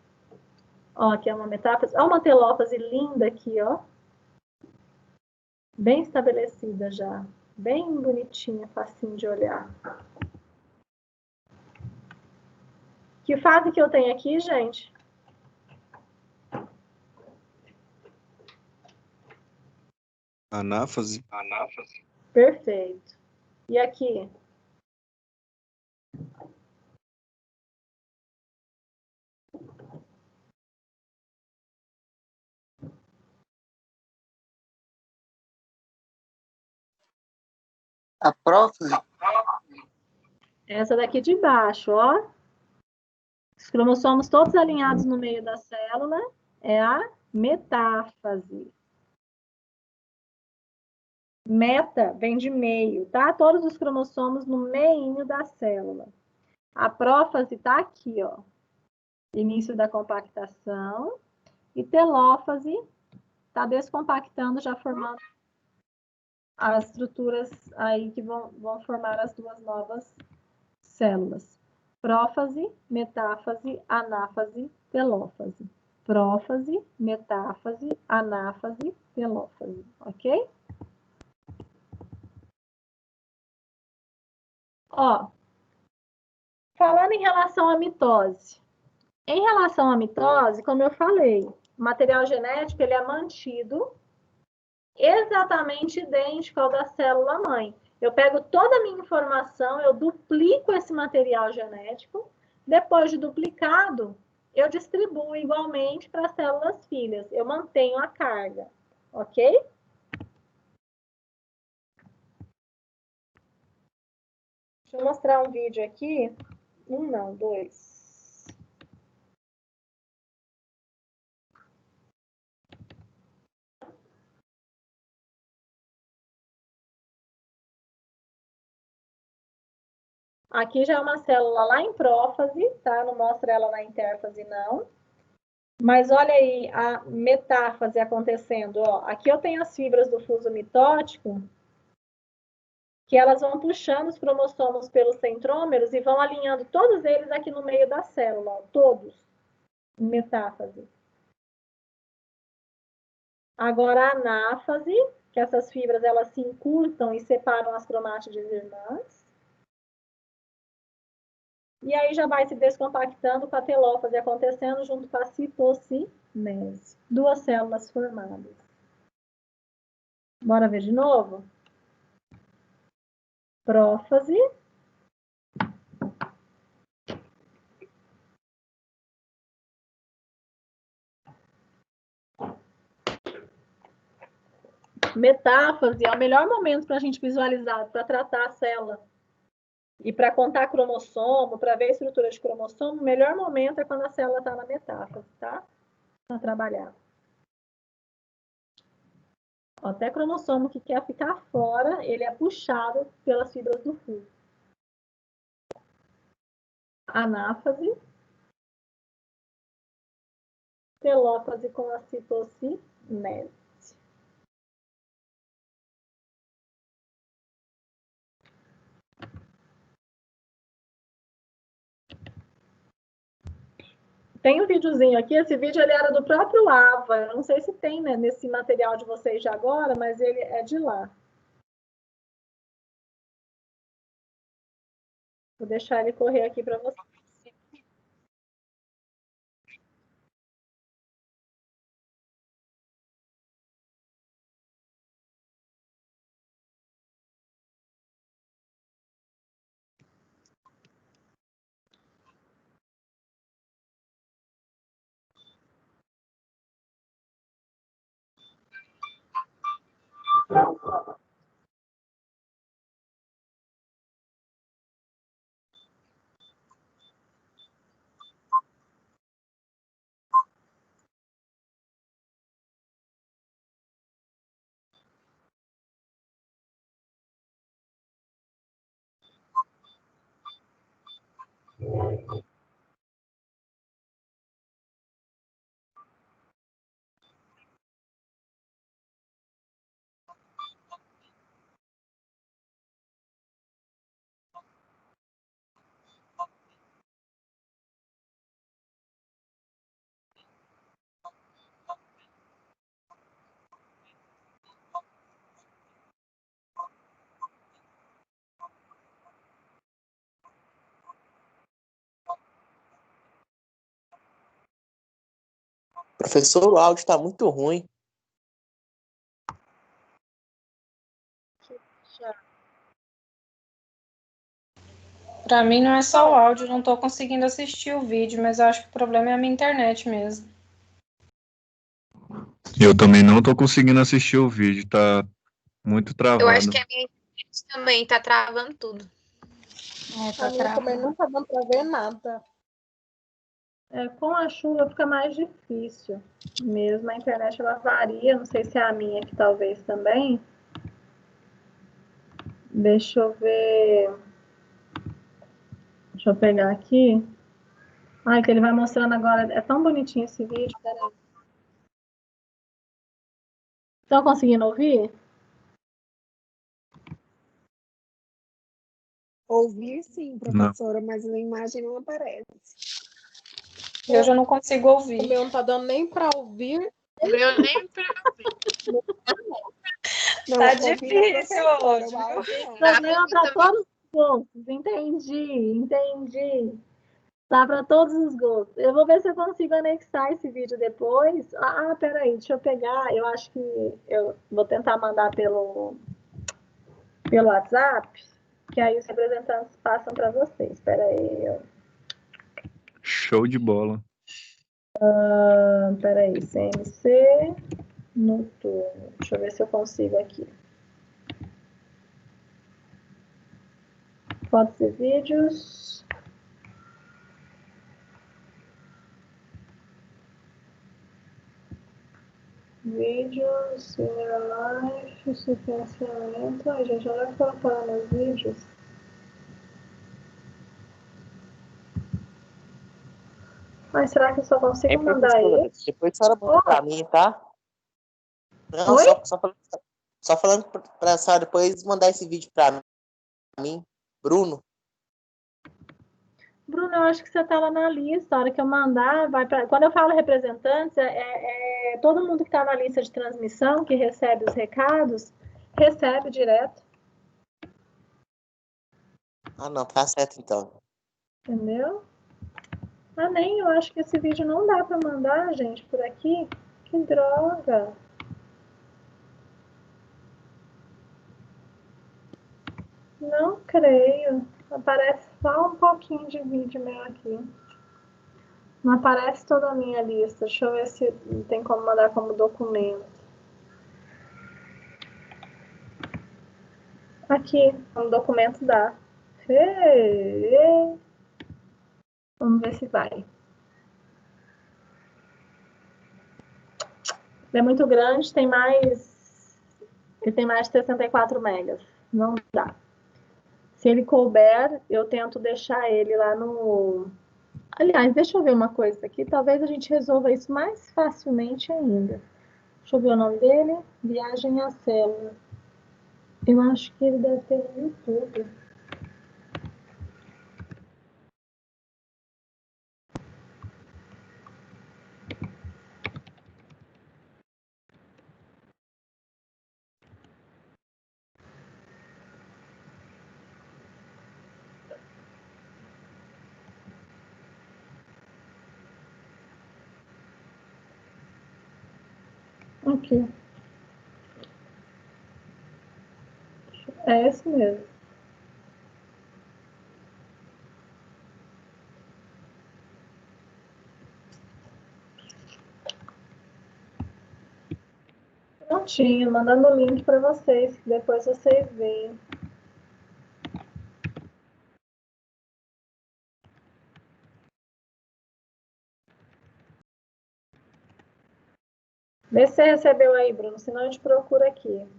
[SPEAKER 1] Ó, aqui é uma metáfase. Olha uma telófase linda aqui, ó. Bem estabelecida já. Bem bonitinha, facinho de olhar. Que fase que eu tenho aqui, gente?
[SPEAKER 6] Anáfase.
[SPEAKER 1] Perfeito. E aqui?
[SPEAKER 4] A prófase,
[SPEAKER 1] Essa daqui de baixo, ó. Os cromossomos todos alinhados no meio da célula é a metáfase. Meta vem de meio, tá? Todos os cromossomos no meinho da célula. A prófase tá aqui, ó. Início da compactação. E telófase tá descompactando, já formando as estruturas aí que vão formar as duas novas células. Prófase, metáfase, anáfase, telófase. Prófase, metáfase, anáfase, telófase. Ok? Ó, falando em relação à mitose. Em relação à mitose, como eu falei, o material genético ele é mantido exatamente idêntico ao da célula-mãe. Eu pego toda a minha informação, eu duplico esse material genético, depois de duplicado, eu distribuo igualmente para as células filhas. Eu mantenho a carga, ok? Deixa eu mostrar um vídeo aqui. Não, dois. Aqui já é uma célula lá em prófase, tá? Não mostra ela na intérfase, não. Mas olha aí a metáfase acontecendo. Ó. Aqui eu tenho as fibras do fuso mitótico, que elas vão puxando os cromossomos pelos centrômeros e vão alinhando todos eles aqui no meio da célula, ó, todos, em metáfase. Agora a anáfase, que essas fibras elas se encurtam e separam as cromátides irmãs. E aí já vai se descompactando com a telófase acontecendo junto com a citocinese. Duas células formadas. Bora ver de novo? Prófase. Metáfase é o melhor momento para a gente visualizar, para tratar a célula. E para contar cromossomo, para ver a estrutura de cromossomo, o melhor momento é quando a célula está na metáfase, tá? Para trabalhar. Até cromossomo que quer ficar fora, ele é puxado pelas fibras do fio. Anáfase. Telófase com a citocinese. Tem um videozinho aqui, esse vídeo ele era do próprio AVA, eu não sei se tem, né, nesse material de vocês de agora, mas ele é de lá. Vou deixar ele correr aqui para vocês.
[SPEAKER 4] Professor, o áudio está muito ruim.
[SPEAKER 6] Pra mim não é só o áudio, não tô conseguindo assistir o vídeo, mas eu acho que o problema é a minha internet mesmo.
[SPEAKER 7] Eu também não tô conseguindo assistir o vídeo, tá muito travado.
[SPEAKER 8] Eu acho que a minha internet também tá travando tudo.
[SPEAKER 3] Tá
[SPEAKER 1] A minha também não tá dando para ver nada. Com a chuva fica mais difícil mesmo. A internet ela varia, não sei se é a minha que talvez também. Deixa eu ver. Deixa eu pegar aqui. Ai, que ele vai mostrando agora. É tão bonitinho esse vídeo. Peraí. Estão conseguindo ouvir?
[SPEAKER 9] Ouvir sim, professora, mas a imagem não aparece.
[SPEAKER 6] Eu já não consigo
[SPEAKER 9] O
[SPEAKER 6] ouvir.
[SPEAKER 9] meu não tá dando nem para ouvir.
[SPEAKER 8] O meu nem pra
[SPEAKER 9] Não,
[SPEAKER 6] Tá
[SPEAKER 9] ouvir a
[SPEAKER 6] difícil
[SPEAKER 9] professora,
[SPEAKER 6] hoje,
[SPEAKER 9] o áudio não.
[SPEAKER 1] Problema para todos os gostos. Entendi. Tá para todos os gostos. Eu vou ver se eu consigo anexar esse vídeo depois. Peraí, deixa eu pegar. Eu acho que eu vou tentar mandar pelo WhatsApp, que aí os representantes passam para vocês. Peraí.
[SPEAKER 7] Show de bola.
[SPEAKER 1] Peraí, CMC noturno. Deixa eu ver se eu consigo aqui. Fotos e vídeos. Vídeos, Senior Life, sequenciamento. Ai, gente, olha que colocar nos vídeos. Mas será que eu só consigo mandar
[SPEAKER 4] professora,
[SPEAKER 1] esse?
[SPEAKER 4] depois a senhora manda pra mim, tá? Não,
[SPEAKER 1] Oi?
[SPEAKER 4] só falando pra senhora depois mandar esse vídeo pra mim. Bruno,
[SPEAKER 1] Bruno, eu acho que você está lá na lista. A hora que eu mandar, vai para. Quando eu falo representantes, todo mundo que está na lista de transmissão, que recebe os recados, recebe direto,
[SPEAKER 4] ah não, tá certo então.
[SPEAKER 1] entendeu? Ah, nem, eu acho que esse vídeo não dá para mandar, gente, por aqui. Que droga. Não creio. Aparece só um pouquinho de vídeo meu aqui. Não aparece toda a minha lista. Deixa eu ver se tem como mandar como documento. Aqui, como documento dá. Vamos ver se vai. Ele é muito grande, ele tem mais de 64 megas. Não dá. Se ele couber, eu tento deixar ele lá no... Aliás, deixa eu ver uma coisa aqui. Talvez a gente resolva isso mais facilmente ainda. Deixa eu ver o nome dele. Viagem à Célula. Eu acho que ele deve ter no YouTube. Aqui. É esse mesmo. Prontinho, mandando o link para vocês, que depois vocês veem. Vê se você recebeu aí, Bruno, senão eu te procuro aqui.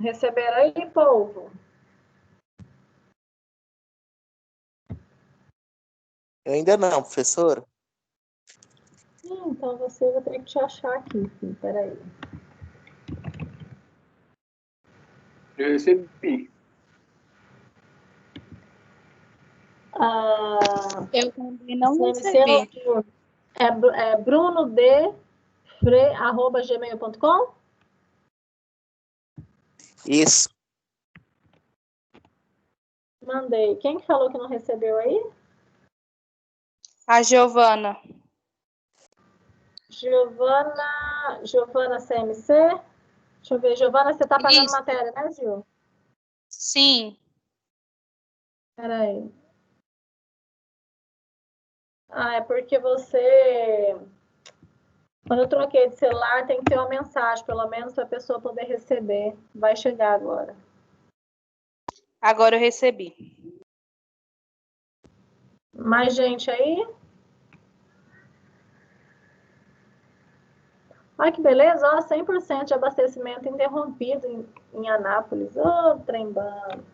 [SPEAKER 1] Receberam aí, povo?
[SPEAKER 4] Eu ainda não, professora.
[SPEAKER 1] Então você vai ter que te achar aqui, filho. Peraí.
[SPEAKER 10] Eu recebi.
[SPEAKER 3] Eu também não
[SPEAKER 1] CMC
[SPEAKER 3] recebi.
[SPEAKER 1] é brunodefre@gmail.com?
[SPEAKER 4] Isso.
[SPEAKER 1] Mandei. Quem que falou que não recebeu aí?
[SPEAKER 6] A Giovana.
[SPEAKER 1] Giovana CMC. Deixa eu ver. Giovana, você tá pagando
[SPEAKER 6] Isso.
[SPEAKER 1] matéria, né, Gil?
[SPEAKER 6] Sim.
[SPEAKER 1] Peraí. Ah, é porque você... Quando eu troquei de celular, tem que ter uma mensagem, pelo menos, para a pessoa poder receber. Vai chegar agora.
[SPEAKER 6] Agora eu recebi.
[SPEAKER 1] Mais gente aí? Olha que beleza, ó, 100% de abastecimento interrompido em Anápolis. Ô, trembando.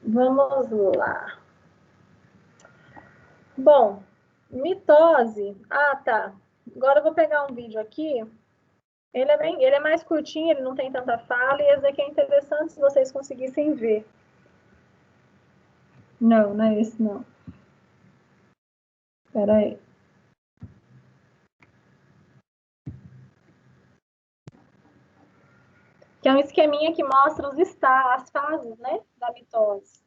[SPEAKER 1] Vamos lá. Bom, mitose. Ah, tá. Agora eu vou pegar um vídeo aqui. Ele é mais curtinho, ele não tem tanta fala, e esse aqui é interessante se vocês conseguissem ver. Não, não é esse não. Espera aí. Que é um esqueminha que mostra as fases, né, da mitose.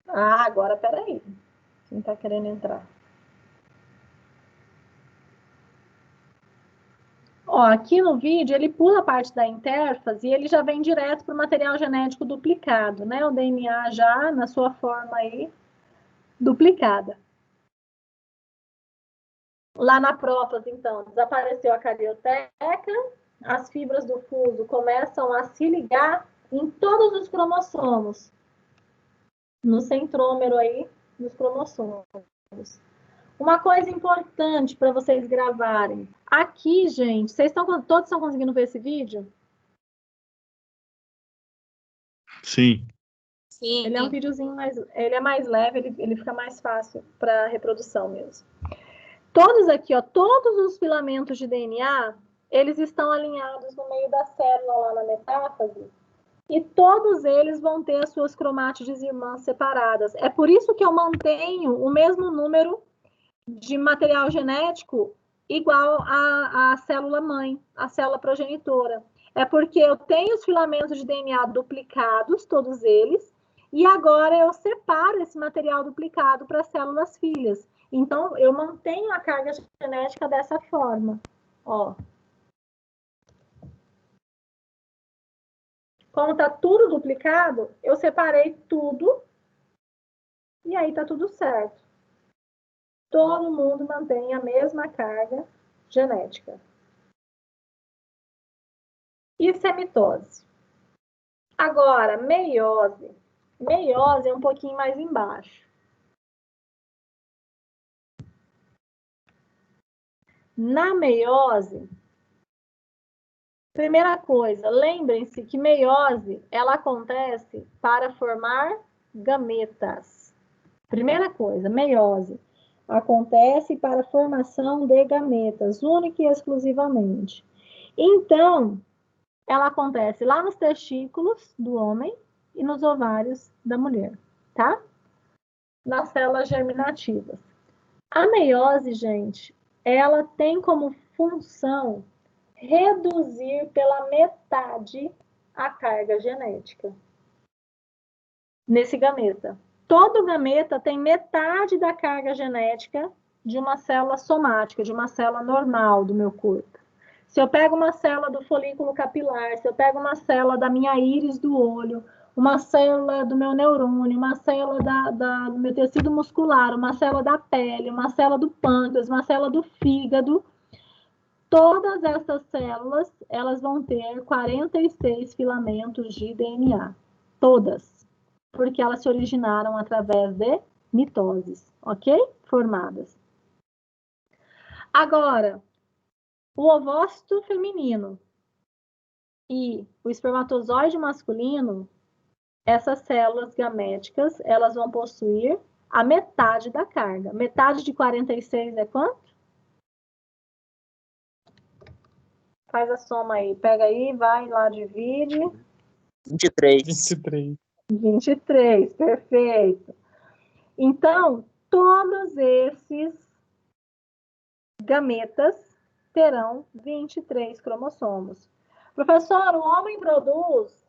[SPEAKER 1] Ah, agora peraí. Quem tá querendo entrar? Ó, aqui no vídeo, ele pula a parte da intérfase e ele já vem direto para o material genético duplicado, né? O DNA já na sua forma aí duplicada. Lá na prófase, então, desapareceu a carioteca, as fibras do fuso começam a se ligar em todos os cromossomos, no centrômero aí dos cromossomos. Uma coisa importante para vocês gravarem. Aqui, gente, todos estão conseguindo ver esse vídeo?
[SPEAKER 7] Sim.
[SPEAKER 8] Sim.
[SPEAKER 1] Ele é um videozinho ele é mais leve, ele fica mais fácil para reprodução mesmo. Todos aqui, ó, todos os filamentos de DNA, eles estão alinhados no meio da célula lá na metáfase, e todos eles vão ter as suas cromátides irmãs separadas. É por isso que eu mantenho o mesmo número de material genético igual à célula mãe, à célula progenitora. É porque eu tenho os filamentos de DNA duplicados, todos eles, e agora eu separo esse material duplicado para células filhas. Então, eu mantenho a carga genética dessa forma. Ó. Como está tudo duplicado, eu separei tudo e aí está tudo certo. Todo mundo mantém a mesma carga genética. Isso é mitose. Agora, meiose. Meiose é um pouquinho mais embaixo. Na meiose, primeira coisa, lembrem-se que meiose, ela acontece para formar gametas. Primeira coisa, meiose acontece para a formação de gametas, única e exclusivamente. Então, ela acontece lá nos testículos do homem e nos ovários da mulher, tá? Nas células germinativas. A meiose, gente, ela tem como função reduzir pela metade a carga genética nesse gameta. Todo gameta tem metade da carga genética de uma célula somática, de uma célula normal do meu corpo. Se eu pego uma célula do folículo capilar, se eu pego uma célula da minha íris do olho, uma célula do meu neurônio, uma célula do meu tecido muscular, uma célula da pele, uma célula do pâncreas, uma célula do fígado, todas essas células, elas vão ter 46 filamentos de DNA. Todas. Porque elas se originaram através de mitoses, ok? Formadas. Agora, o ovócito feminino e o espermatozoide masculino, essas células gaméticas, elas vão possuir a metade da carga. Metade de 46 é quanto? Faz a soma aí. Pega aí, vai lá, divide.
[SPEAKER 4] 23.
[SPEAKER 1] 23, perfeito. Então, todos esses gametas terão 23 cromossomos. Professor, o homem produz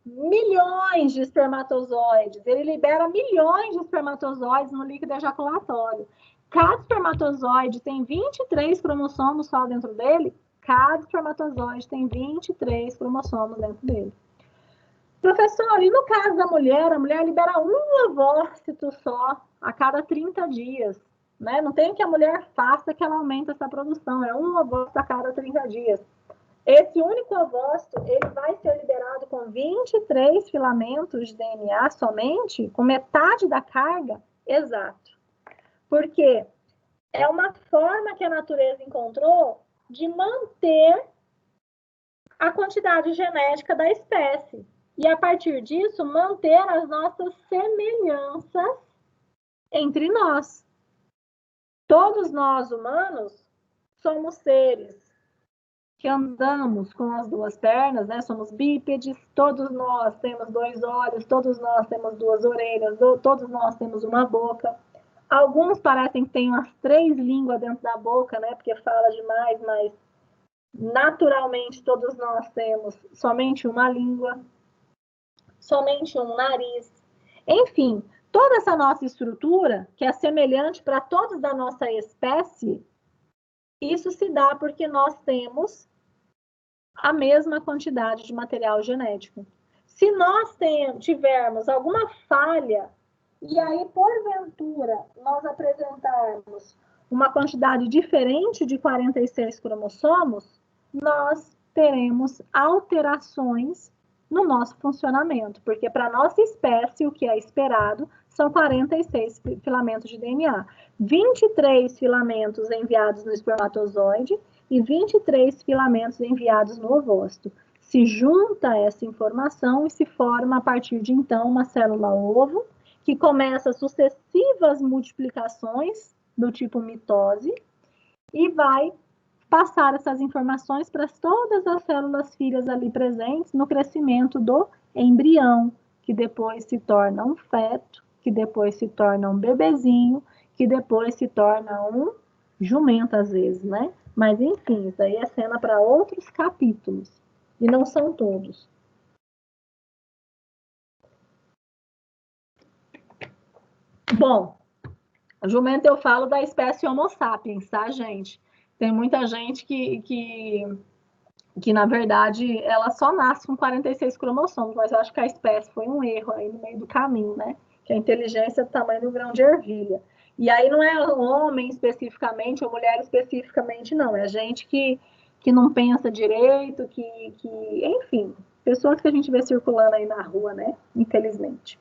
[SPEAKER 1] milhões de espermatozoides. Ele libera milhões de espermatozoides no líquido ejaculatório. Cada espermatozoide tem 23 cromossomos só dentro dele. Cada espermatozoide tem 23 cromossomos dentro dele. Professor, e no caso da mulher, a mulher libera um ovócito só a cada 30 dias. Né? Não tem que a mulher faça que ela aumente essa produção. É um ovócito a cada 30 dias. Esse único ovócito, ele vai ser liberado com 23 filamentos de DNA somente, com metade da carga, exato. Porque é uma forma que a natureza encontrou de manter a quantidade genética da espécie. E, a partir disso, manter as nossas semelhanças entre nós. Todos nós, humanos, somos seres que andamos com as duas pernas, né? Somos bípedes, todos nós temos 2 olhos, todos nós temos 2 orelhas, todos nós temos uma boca. Alguns parecem que têm umas 3 línguas dentro da boca, né? Porque fala demais, mas naturalmente todos nós temos somente uma língua, somente um nariz. Enfim, toda essa nossa estrutura, que é semelhante para todos da nossa espécie, isso se dá porque nós temos a mesma quantidade de material genético. Se nós tivermos alguma falha, e aí, porventura, nós apresentarmos uma quantidade diferente de 46 cromossomos, nós teremos alterações no nosso funcionamento, porque para a nossa espécie, o que é esperado são 46 filamentos de DNA. 23 filamentos enviados no espermatozoide e 23 filamentos enviados no ovócito. Se junta essa informação e se forma, a partir de então, uma célula-ovo, que começa sucessivas multiplicações do tipo mitose e vai passar essas informações para todas as células filhas ali presentes no crescimento do embrião, que depois se torna um feto, que depois se torna um bebezinho, que depois se torna um jumento às vezes, né? Mas enfim, isso aí é cena para outros capítulos, e não são todos. Bom, jumento eu falo da espécie Homo sapiens, tá, gente? Tem muita gente que na verdade, ela só nasce com 46 cromossomos, mas eu acho que a espécie foi um erro aí no meio do caminho, né? Que a inteligência é do tamanho do grão de ervilha. E aí não é homem especificamente ou mulher especificamente, não. É gente que não pensa direito, enfim, pessoas que a gente vê circulando aí na rua, né? Infelizmente.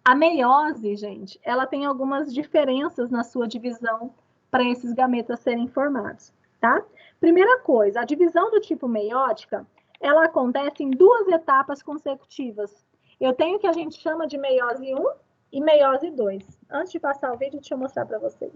[SPEAKER 1] A meiose, gente, ela tem algumas diferenças na sua divisão para esses gametas serem formados, tá? Primeira coisa, a divisão do tipo meiótica, ela acontece em 2 etapas consecutivas. Eu tenho o que a gente chama de meiose 1 e meiose 2. Antes de passar o vídeo, deixa eu mostrar para vocês.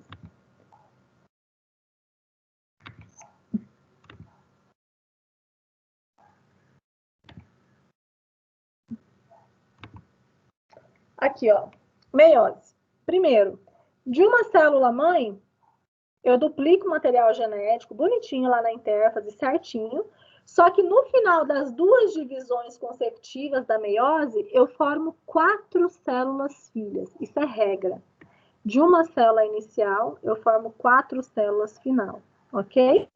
[SPEAKER 1] Aqui, ó, meiose. Primeiro, de uma célula-mãe, eu duplico o material genético bonitinho lá na intérfase, certinho. Só que no final das 2 divisões consecutivas da meiose, eu formo 4 células filhas. Isso é regra. De uma célula inicial, eu formo 4 células final, ok?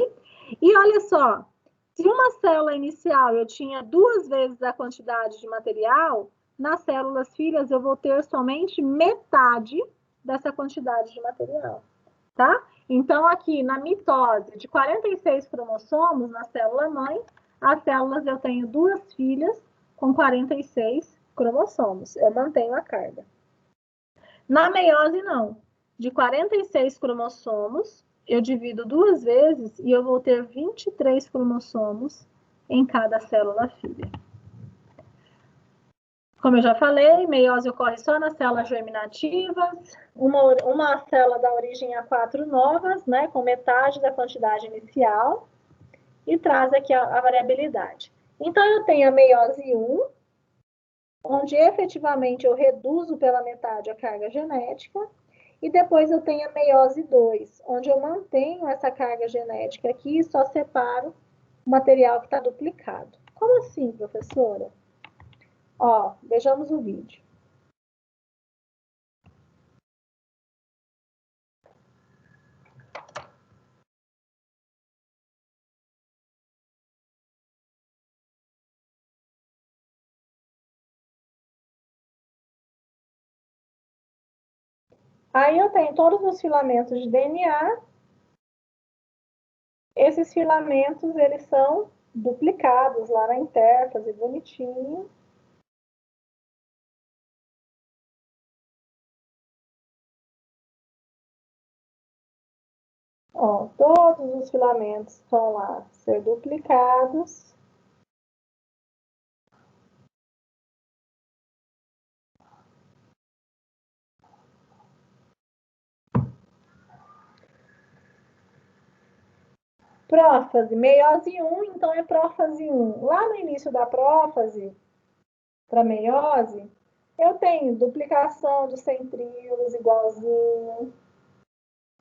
[SPEAKER 1] E olha só, se uma célula inicial eu tinha 2 vezes a quantidade de material, nas células filhas eu vou ter somente metade dessa quantidade de material, tá? Então, aqui na mitose de 46 cromossomos na célula-mãe, as células eu tenho 2 filhas com 46 cromossomos. Eu mantenho a carga. Na meiose, não. De 46 cromossomos, eu divido 2 vezes e eu vou ter 23 cromossomos em cada célula filha. Como eu já falei, meiose ocorre só nas células germinativas, uma célula dá origem a 4 novas, né, com metade da quantidade inicial, e traz aqui a variabilidade. Então, eu tenho a meiose 1, onde efetivamente eu reduzo pela metade a carga genética, e depois eu tenho a meiose 2, onde eu mantenho essa carga genética aqui e só separo o material que está duplicado. Como assim, professora? Ó, vejamos o vídeo. Aí eu tenho todos os filamentos de DNA. Esses filamentos, eles são duplicados lá na intérfase, bonitinho. Ó, todos os filamentos vão lá ser duplicados. Prófase, meiose 1, então é prófase 1. Lá no início da prófase, para meiose, eu tenho duplicação dos centríolos igualzinho,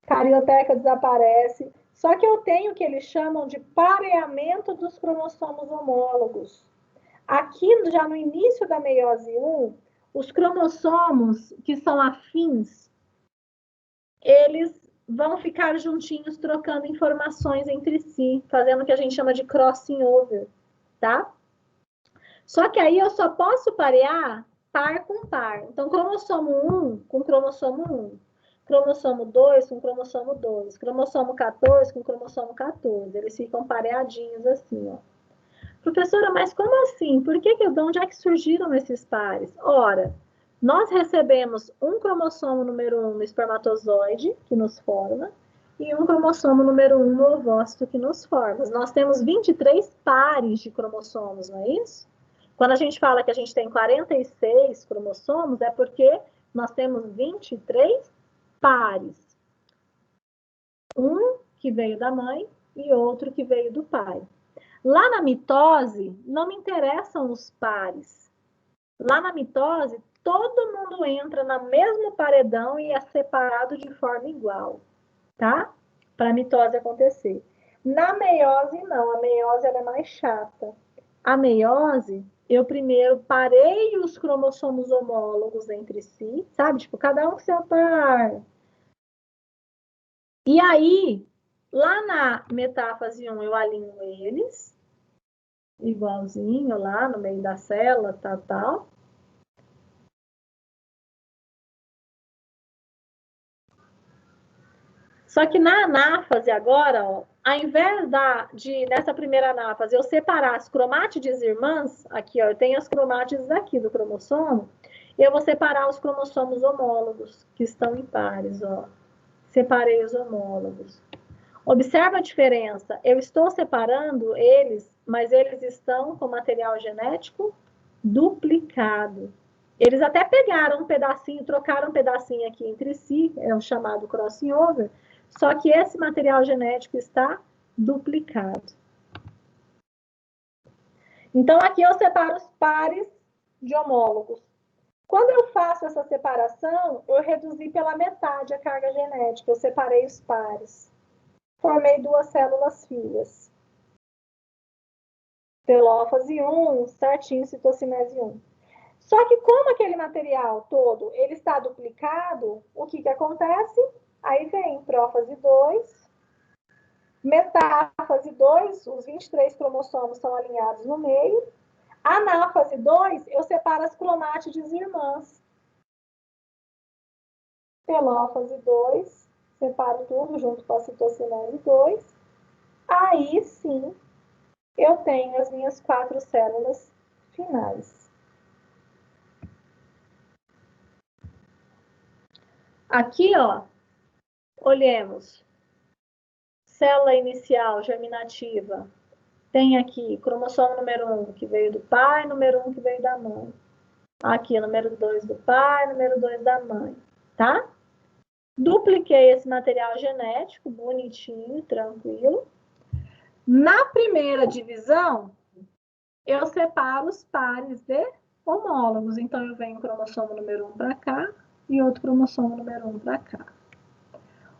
[SPEAKER 1] carioteca desaparece, só que eu tenho o que eles chamam de pareamento dos cromossomos homólogos. Aqui, já no início da meiose 1, os cromossomos que são afins, eles vão ficar juntinhos, trocando informações entre si, fazendo o que a gente chama de crossing over, tá? Só que aí eu só posso parear par com par. Então, cromossomo 1 com cromossomo 1. Cromossomo 2 com cromossomo 2. Cromossomo 14 com cromossomo 14. Eles ficam pareadinhos assim, ó. Professora, mas como assim? Por que de onde é que surgiram esses pares? Ora, nós recebemos um cromossomo número 1 no espermatozoide, que nos forma, e um cromossomo número 1 no ovócito, que nos forma. Nós temos 23 pares de cromossomos, não é isso? Quando a gente fala que a gente tem 46 cromossomos, é porque nós temos 23 pares. Um que veio da mãe e outro que veio do pai. Lá na mitose, não me interessam os pares. Lá na mitose, todo mundo entra no mesmo paredão e é separado de forma igual, tá? Para a mitose acontecer. Na meiose, não. A meiose ela é mais chata. A meiose, eu primeiro parei os cromossomos homólogos entre si, sabe? Tipo, cada um com seu par. E aí, lá na metáfase 1, eu alinho eles, igualzinho lá no meio da célula, tal. Só que na anáfase agora, ó, ao invés nessa primeira anáfase, eu separar as cromátides irmãs, aqui, ó, eu tenho as cromátides aqui do cromossomo, eu vou separar os cromossomos homólogos, que estão em pares, ó. Separei os homólogos. Observa a diferença. Eu estou separando eles, mas eles estão com material genético duplicado. Eles até pegaram um pedacinho, trocaram um pedacinho aqui entre si, é o chamado crossing over, só que esse material genético está duplicado. Então, aqui eu separo os pares de homólogos. Quando eu faço essa separação, eu reduzi pela metade a carga genética, eu separei os pares. Formei duas células filhas. Telófase 1, certinho, citocinese 1. Só que como aquele material todo ele está duplicado, o que acontece? Aí vem prófase 2, metáfase 2, os 23 cromossomos são alinhados no meio. Anáfase 2, eu separo as cromátides irmãs. Telófase 2, separo tudo junto com a citocinese 2. Aí sim, eu tenho as minhas 4 células finais. Aqui, ó, olhemos. Célula inicial germinativa. Tem aqui cromossomo número 1 que veio do pai, número 1 que veio da mãe. Aqui, número 2 do pai, número 2 da mãe, tá? Dupliquei esse material genético, bonitinho, tranquilo. Na primeira divisão, eu separo os pares de homólogos. Então, eu venho o cromossomo número 1 para cá e outro cromossomo número 1 para cá.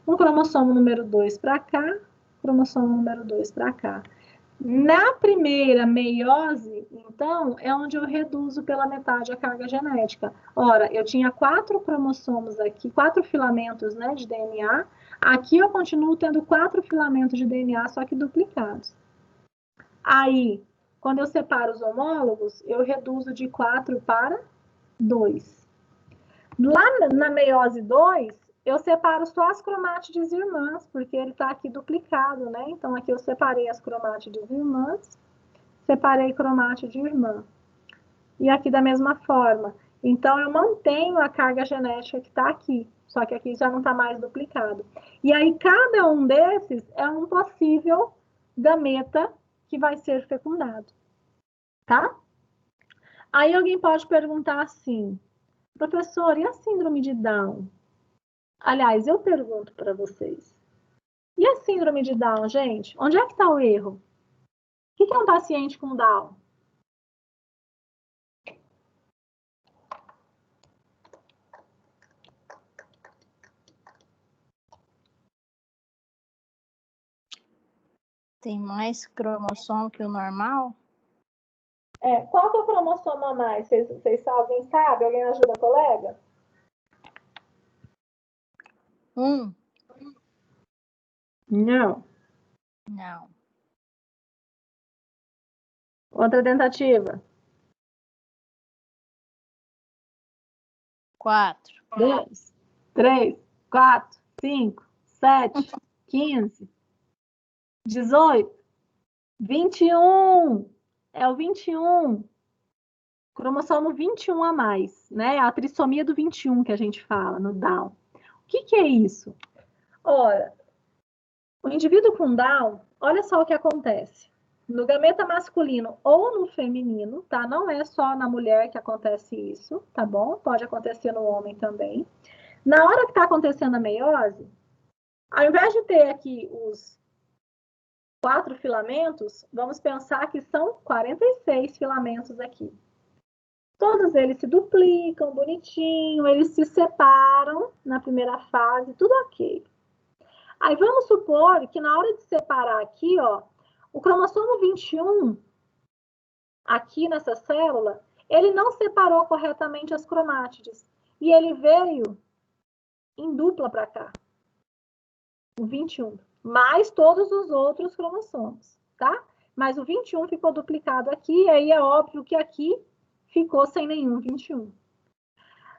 [SPEAKER 1] Um cromossomo número 2 para cá, cromossomo número 2 para cá. Na primeira meiose, então, é onde eu reduzo pela metade a carga genética. Ora, eu tinha 4 cromossomos aqui, 4 filamentos, né, de DNA. Aqui eu continuo tendo 4 filamentos de DNA, só que duplicados. Aí, quando eu separo os homólogos, eu reduzo de 4 para 2. Lá na meiose 2, eu separo só as cromátides irmãs, porque ele está aqui duplicado, né? Então, aqui eu separei as cromátides irmãs, separei cromátide irmã. E aqui da mesma forma. Então, eu mantenho a carga genética que está aqui, só que aqui já não está mais duplicado. E aí, cada um desses é um possível gameta que vai ser fecundado, tá? Aí alguém pode perguntar assim, professor, e a síndrome de Down? Aliás, eu pergunto para vocês. E a síndrome de Down, gente? Onde é que está o erro? O que é um paciente com Down?
[SPEAKER 3] Tem mais cromossomo que o normal?
[SPEAKER 1] Qual que é o cromossomo a mais? Alguém sabe? Alguém ajuda a colega? Não.
[SPEAKER 3] Não.
[SPEAKER 1] Outra tentativa.
[SPEAKER 3] 4.
[SPEAKER 1] 2, 3, 4, 5, 7, 15, 18, 21. É o 21. Cromossomo 21 a mais, né? A trissomia do 21 que a gente fala no Down. O que é isso? Ora, o indivíduo com Down, olha só o que acontece. No gameta masculino ou no feminino, tá? Não é só na mulher que acontece isso, tá bom? Pode acontecer no homem também. Na hora que está acontecendo a meiose, ao invés de ter aqui os 4 filamentos, vamos pensar que são 46 filamentos aqui. Todos eles se duplicam, bonitinho, eles se separam na primeira fase, tudo ok. Aí vamos supor que na hora de separar aqui, ó, o cromossomo 21, aqui nessa célula, ele não separou corretamente as cromátides. E ele veio em dupla para cá. O 21. Mais todos os outros cromossomos, tá? Mas o 21 ficou duplicado aqui, e aí é óbvio que aqui ficou sem nenhum 21.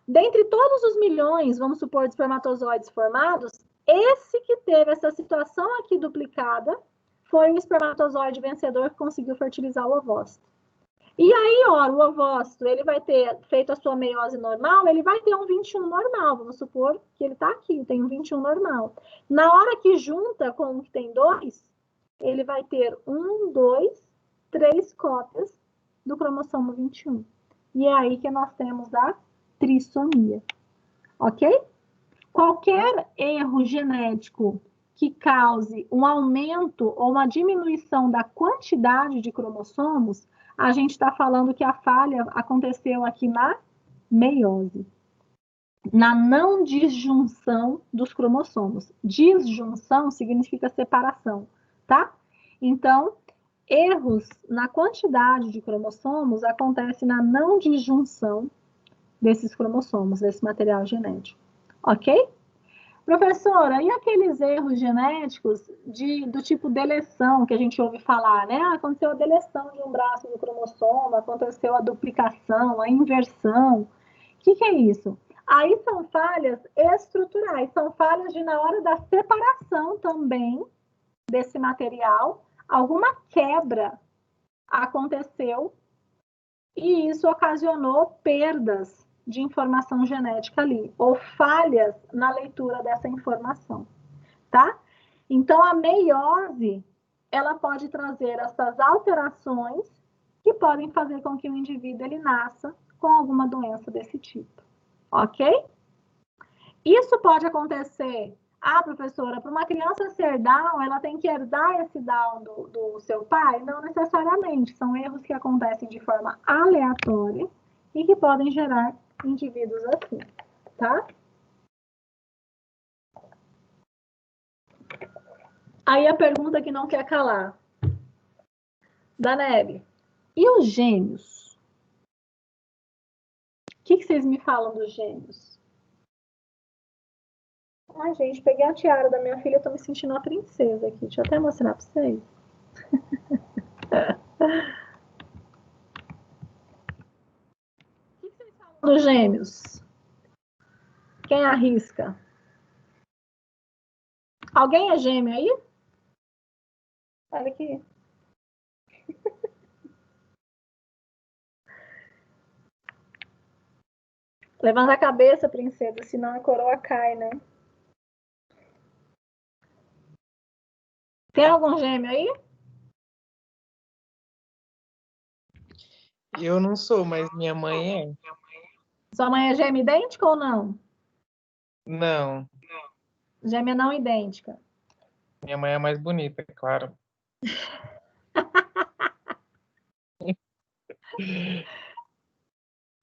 [SPEAKER 1] Dentre todos os milhões, vamos supor, de espermatozoides formados, esse que teve essa situação aqui duplicada foi o espermatozoide vencedor que conseguiu fertilizar o ovócito. E aí, ó, o ovócito, ele vai ter feito a sua meiose normal, ele vai ter um 21 normal. Vamos supor que ele está aqui, tem um 21 normal. Na hora que junta com o que tem 2, ele vai ter 1, 2, 3 cópias do cromossomo 21. E é aí que nós temos a trissomia. Ok? Qualquer erro genético que cause um aumento ou uma diminuição da quantidade de cromossomos, a gente está falando que a falha aconteceu aqui na meiose, na não disjunção dos cromossomos. Disjunção significa separação, tá? Então, erros na quantidade de cromossomos acontecem na não disjunção desses cromossomos, desse material genético. Ok? Professora, e aqueles erros genéticos do tipo deleção, que a gente ouve falar, né? Aconteceu a deleção de um braço do cromossomo, aconteceu a duplicação, a inversão. O que é isso? Aí são falhas estruturais, são falhas de na hora da separação também desse material, alguma quebra aconteceu e isso ocasionou perdas de informação genética ali, ou falhas na leitura dessa informação, tá? Então, a meiose, ela pode trazer essas alterações que podem fazer com que o indivíduo ele nasça com alguma doença desse tipo, ok? Isso pode acontecer, professora, para uma criança ser Down, ela tem que herdar esse Down do seu pai? Não necessariamente, são erros que acontecem de forma aleatória e que podem gerar indivíduos assim, tá? Aí a pergunta que não quer calar. Danebe, e os gêmeos? O que vocês me falam dos gêmeos? Ai, gente, peguei a tiara da minha filha, eu tô me sentindo uma princesa aqui. Deixa eu até mostrar pra vocês. O que vocês falam dos gêmeos? Quem arrisca? Alguém é gêmeo aí? Olha aqui. Levanta a cabeça, princesa, senão a coroa cai, né? Tem algum gêmeo aí?
[SPEAKER 5] Eu não sou, mas minha mãe é.
[SPEAKER 1] Sua mãe é gêmea idêntica ou não?
[SPEAKER 5] Não,
[SPEAKER 1] Gêmea não idêntica.
[SPEAKER 5] minha mãe é mais bonita, é claro.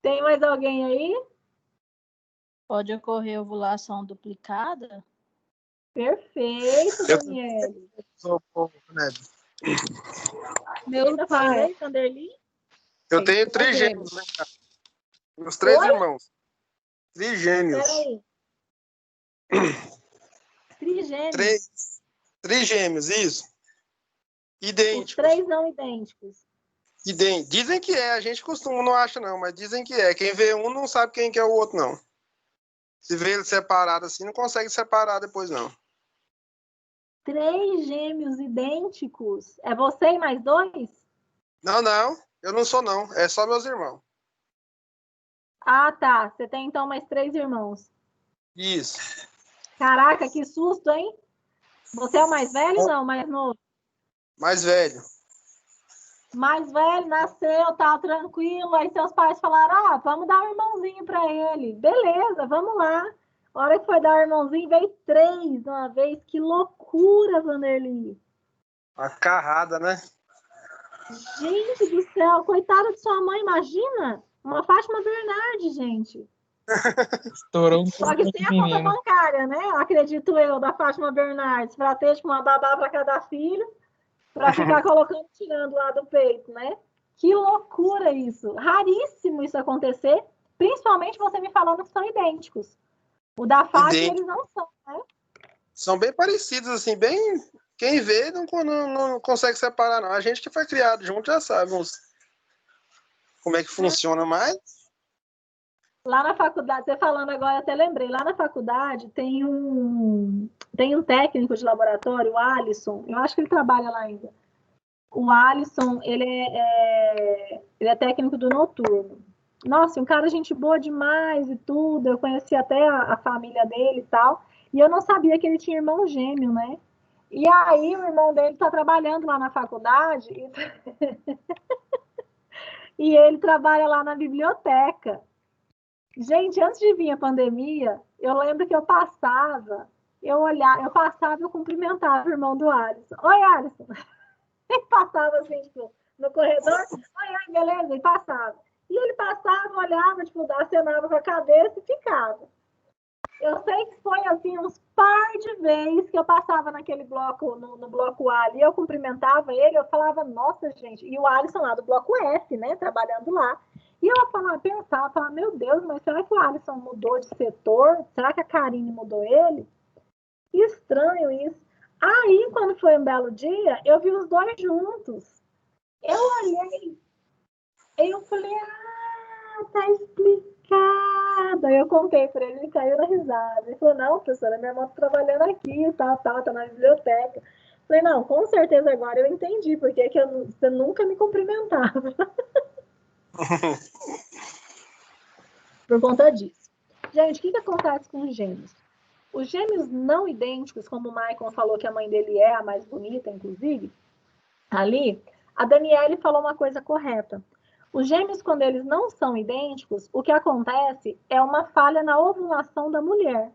[SPEAKER 1] Tem mais alguém aí?
[SPEAKER 3] Pode ocorrer ovulação duplicada?
[SPEAKER 1] Perfeito, Daniele.
[SPEAKER 11] Sou povo, né?
[SPEAKER 1] Meu pai. Vanderlei?
[SPEAKER 11] Eu tenho 3 gêmeos, né, cara? Meus 3
[SPEAKER 1] Oi?
[SPEAKER 11] irmãos. Trigêmeos.
[SPEAKER 1] Peraí. Trigêmeos?
[SPEAKER 11] Trigêmeos, isso.
[SPEAKER 1] Os
[SPEAKER 11] Idênticos.
[SPEAKER 1] 3 não idênticos.
[SPEAKER 11] Dizem que é, a gente costuma, não acha não, mas dizem que é. Quem vê um não sabe quem que é o outro, não. Se vê ele separado assim, não consegue separar depois, não.
[SPEAKER 1] 3 gêmeos idênticos? É você e mais 2?
[SPEAKER 11] Não, eu não sou não, é só meus irmãos.
[SPEAKER 1] Ah, tá. Você tem então mais 3 irmãos.
[SPEAKER 11] Isso.
[SPEAKER 1] Caraca, que susto, hein? Você é o mais velho ou não? Mais novo?
[SPEAKER 11] Mais velho.
[SPEAKER 1] Mais velho, nasceu, tá tranquilo. Aí seus pais falaram: vamos dar um irmãozinho para ele. Beleza, vamos lá. A hora que foi dar o irmãozinho, veio 3 de uma vez. Que loucura, Vanderly.
[SPEAKER 11] Uma carrada, né?
[SPEAKER 1] Gente do céu, coitada de sua mãe, imagina? Uma Fátima Bernardes, gente.
[SPEAKER 5] Estourou um
[SPEAKER 1] Só que sem a conta
[SPEAKER 5] menino.
[SPEAKER 1] bancária, né? Acredito eu, da Fátima Bernardes, para ter tipo, uma babá para cada filho, para ficar colocando, tirando lá do peito, né? Que loucura isso. Raríssimo isso acontecer, principalmente você me falando que são idênticos. O da Fátima, eles não são, né?
[SPEAKER 11] São bem parecidos, assim, bem... Quem vê não consegue separar, não. A gente que foi criado junto já sabe como é que funciona, mas...
[SPEAKER 1] Lá na faculdade, você falando agora, até lembrei, lá na faculdade tem um técnico de laboratório, o Alisson, eu acho que ele trabalha lá ainda. O Alisson, ele é técnico do noturno. Nossa, um cara gente boa demais e tudo, eu conheci até a família dele e tal, e eu não sabia que ele tinha irmão gêmeo, né? E aí o irmão dele está trabalhando lá na faculdade e ele trabalha lá na biblioteca. Gente, antes de vir a pandemia, eu lembro que eu passava, eu cumprimentava o irmão do Alisson. Oi, Alisson. Ele passava assim, tipo, no corredor. Oi, beleza? E passava. E ele passava, olhava, tipo, acenava com a cabeça e ficava. Eu sei que foi, assim, uns par de vezes que eu passava naquele bloco, no bloco A ali, eu cumprimentava ele, eu falava, nossa, gente. E o Alisson lá do bloco F, né, trabalhando lá. E eu pensava, meu Deus, mas será que o Alisson mudou de setor? Será que a Karine mudou ele? Estranho isso. Aí, quando foi um belo dia, eu vi os 2 juntos. Eu olhei, eu falei, tá explicado. Aí eu contei para ele caiu na risada. Ele falou, não, professora, minha irmã tá trabalhando aqui, tá na biblioteca. Eu falei, não, com certeza agora eu entendi porque que você nunca me cumprimentava. Por conta disso. Gente, o que acontece com os gêmeos? Os gêmeos não idênticos, como o Maicon falou que a mãe dele é a mais bonita, inclusive, ali, a Daniele falou uma coisa correta. Os gêmeos, quando eles não são idênticos, o que acontece é uma falha na ovulação da mulher.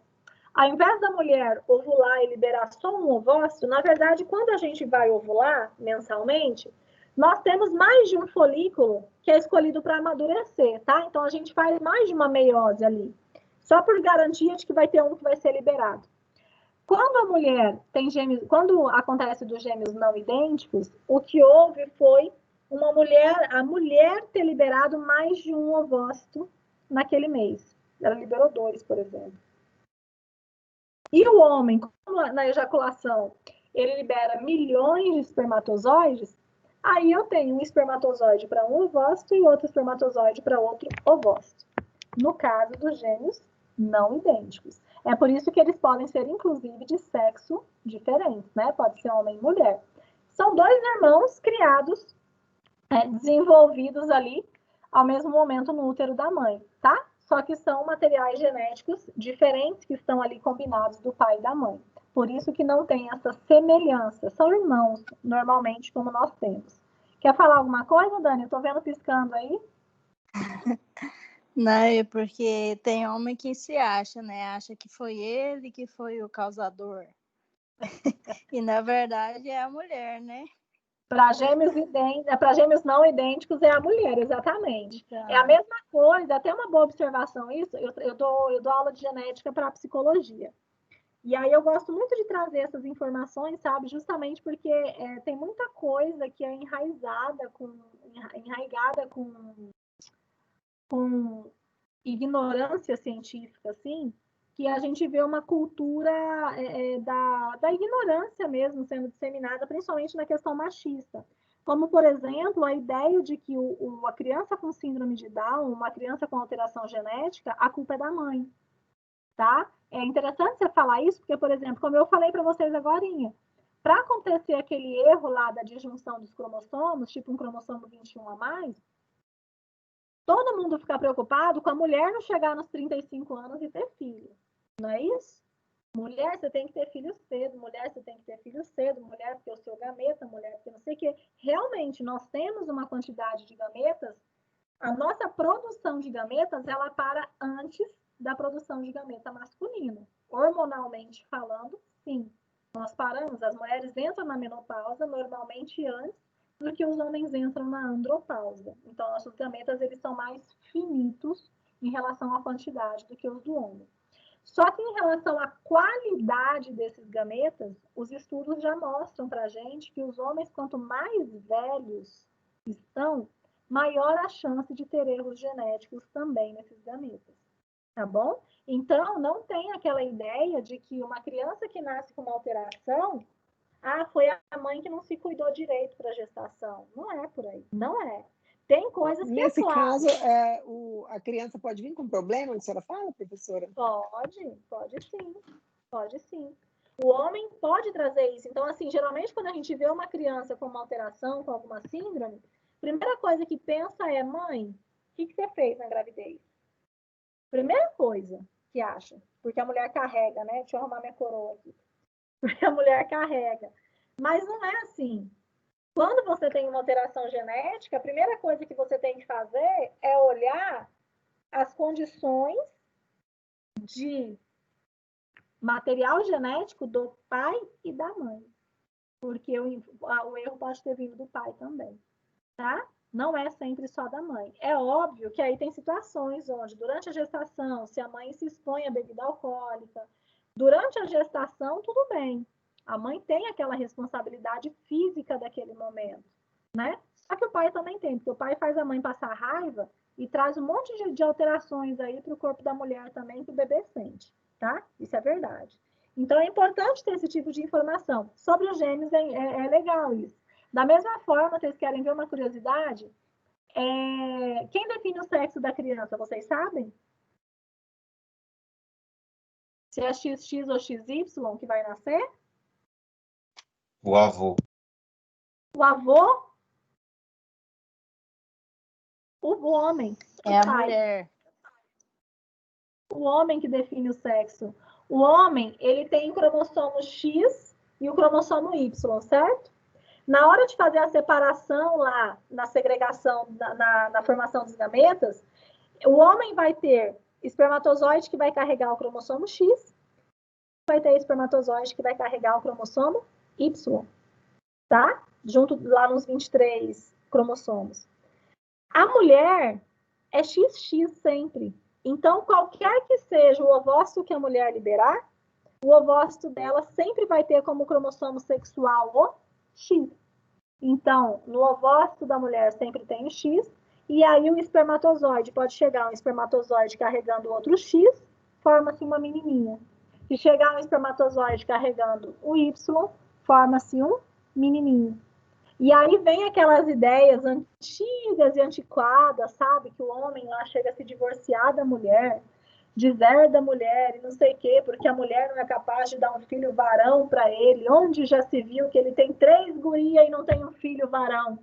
[SPEAKER 1] Ao invés da mulher ovular e liberar só um ovócito, na verdade, quando a gente vai ovular mensalmente, nós temos mais de um folículo que é escolhido para amadurecer, tá? Então, a gente faz mais de uma meiose ali, só por garantia de que vai ter um que vai ser liberado. Quando a mulher tem gêmeos, quando acontece dos gêmeos não idênticos, o que houve foi a mulher ter liberado mais de um ovócito naquele mês. Ela liberou 2, por exemplo. E o homem, na ejaculação, ele libera milhões de espermatozoides, aí eu tenho um espermatozoide para um ovócito e outro espermatozoide para outro ovócito. No caso dos gêmeos não idênticos. É por isso que eles podem ser, inclusive, de sexo diferente, né? Pode ser homem e mulher. São 2 irmãos criados, desenvolvidos ali, ao mesmo momento no útero da mãe, tá? Só que são materiais genéticos diferentes que estão ali combinados do pai e da mãe. Por isso que não tem essa semelhança. São irmãos, normalmente, como nós temos. Quer falar alguma coisa, Dani? Eu tô vendo piscando aí.
[SPEAKER 3] Não, é porque tem homem que se acha, né? Acha que foi ele que foi o causador. E, na verdade, é a mulher, né?
[SPEAKER 1] Para gêmeos não idênticos é a mulher, exatamente. É a mesma coisa, até uma boa observação isso, eu dou aula de genética para psicologia. E aí eu gosto muito de trazer essas informações, sabe? Justamente porque tem muita coisa que é enraigada com ignorância científica, assim, que a gente vê uma cultura da ignorância mesmo sendo disseminada, principalmente na questão machista. Como, por exemplo, a ideia de que a criança com síndrome de Down, uma criança com alteração genética, a culpa é da mãe, tá? É interessante você falar isso, porque, por exemplo, como eu falei para vocês agorinha, para acontecer aquele erro lá da disjunção dos cromossomos, tipo um cromossomo 21 a mais, todo mundo fica preocupado com a mulher não chegar nos 35 anos e ter filho. Não é isso? Mulher, você tem que ter filho cedo. Mulher, você tem que ter filho cedo. Mulher, porque é o seu gameta. Mulher, porque não sei o quê. Realmente, nós temos uma quantidade de gametas. A nossa produção de gametas, ela para antes da produção de gameta masculino. Hormonalmente falando, sim. Nós paramos, as mulheres entram na menopausa normalmente antes do que os homens entram na andropausa. Então, nossos gametas, eles são mais finitos em relação à quantidade do que os do homem. Só que em relação à qualidade desses gametas, os estudos já mostram para a gente que os homens, quanto mais velhos estão, maior a chance de ter erros genéticos também nesses gametas. Tá bom? Então, não tem aquela ideia de que uma criança que nasce com uma alteração, foi a mãe que não se cuidou direito para a gestação. Não é por aí. Não é. Tem coisas que
[SPEAKER 9] Nesse
[SPEAKER 1] é claro.
[SPEAKER 9] caso, a criança pode vir com problema, a senhora fala, professora?
[SPEAKER 1] Pode sim. Pode sim. O homem pode trazer isso. Então, assim, geralmente quando a gente vê uma criança com uma alteração, com alguma síndrome, a primeira coisa que pensa é, mãe, o que você fez na gravidez? Primeira coisa que acha, porque a mulher carrega, né? Deixa eu arrumar minha coroa aqui. Porque a mulher carrega. Mas não é assim. Quando você tem uma alteração genética, a primeira coisa que você tem que fazer é olhar as condições de material genético do pai e da mãe. Porque o erro pode ter vindo do pai também, tá? Não é sempre só da mãe. É óbvio que aí tem situações onde, durante a gestação, se a mãe se expõe à bebida alcoólica, durante a gestação, tudo bem. A mãe tem aquela responsabilidade física daquele momento, né? Só que o pai também tem, porque o pai faz a mãe passar raiva e traz um monte de alterações aí para o corpo da mulher também que o bebê sente, tá? Isso é verdade. Então, é importante ter esse tipo de informação. Sobre os gêmeos, é legal isso. Da mesma forma, vocês querem ver uma curiosidade? Quem define o sexo da criança, vocês sabem? Se é XX ou XY que vai nascer?
[SPEAKER 7] O avô.
[SPEAKER 1] O avô? O homem.
[SPEAKER 3] É
[SPEAKER 1] o
[SPEAKER 3] a
[SPEAKER 1] pai.
[SPEAKER 3] mulher.
[SPEAKER 1] O homem que define o sexo. O homem, ele tem o cromossomo X e o cromossomo Y, certo? Na hora de fazer a separação lá, na segregação, na formação dos gametas, o homem vai ter espermatozoide que vai carregar o cromossomo X, vai ter espermatozoide que vai carregar o cromossomo Y, tá? Junto lá nos 23 cromossomos. A mulher é XX sempre. Então, qualquer que seja o ovócito que a mulher liberar, o ovócito dela sempre vai ter como cromossomo sexual o X. Então, no ovócito da mulher sempre tem o X, e aí o espermatozoide pode chegar um espermatozoide carregando outro X, forma-se uma menininha. Se chegar um espermatozoide carregando o Y, forma-se um menininho. E aí vem aquelas ideias antigas e antiquadas, sabe? Que o homem lá chega a se divorciar da mulher, deserda a mulher e não sei o quê, porque a mulher não é capaz de dar um filho varão para ele. Onde já se viu que ele tem 3 gurias e não tem um filho varão?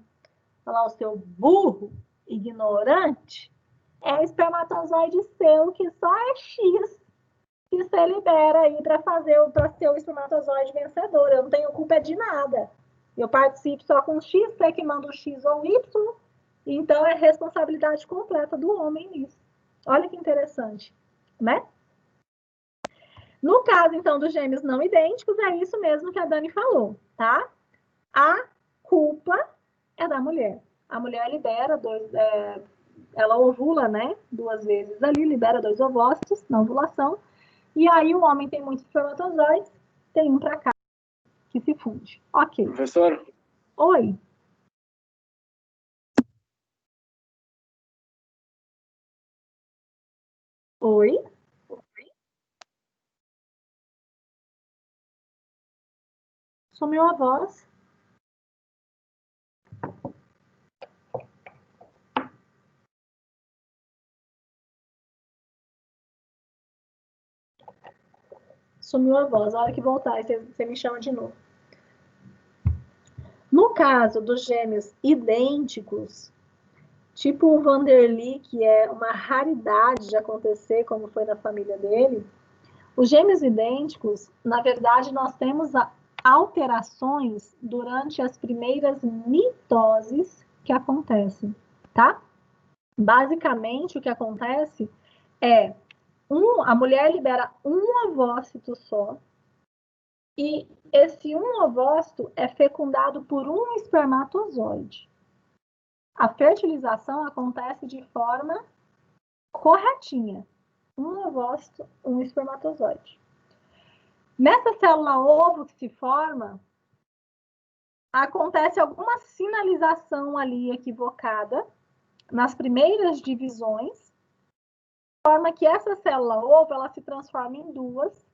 [SPEAKER 1] Falar o seu burro, ignorante, é espermatozoide seu que só é X que você libera aí para ser o espermatozoide vencedor. Eu não tenho culpa de nada. Eu participo só com X, você que manda o X ou o Y, então é responsabilidade completa do homem nisso. Olha que interessante, né? No caso, então, dos gêmeos não idênticos, é isso mesmo que a Dani falou, tá? A culpa é da mulher. A mulher libera ela ovula, né? 2 vezes ali, libera 2 ovócitos na ovulação, e aí o homem tem muitos espermatozoides, tem um para cá que se funde. Ok.
[SPEAKER 10] Professora?
[SPEAKER 1] Oi. Oi? Sumiu a voz. Sumiu a voz. A hora que voltar, você me chama de novo. No caso dos gêmeos idênticos, tipo o Vanderly, que é uma raridade de acontecer, como foi na família dele, os gêmeos idênticos, na verdade, nós temos alterações durante as primeiras mitoses que acontecem, tá? Basicamente, o que acontece é a mulher libera um ovócito só, e esse um ovócito é fecundado por um espermatozoide. A fertilização acontece de forma corretinha. Um ovócito, um espermatozoide. Nessa célula ovo que se forma, acontece alguma sinalização ali equivocada nas primeiras divisões, de forma que essa célula ovo ela se transforma em duas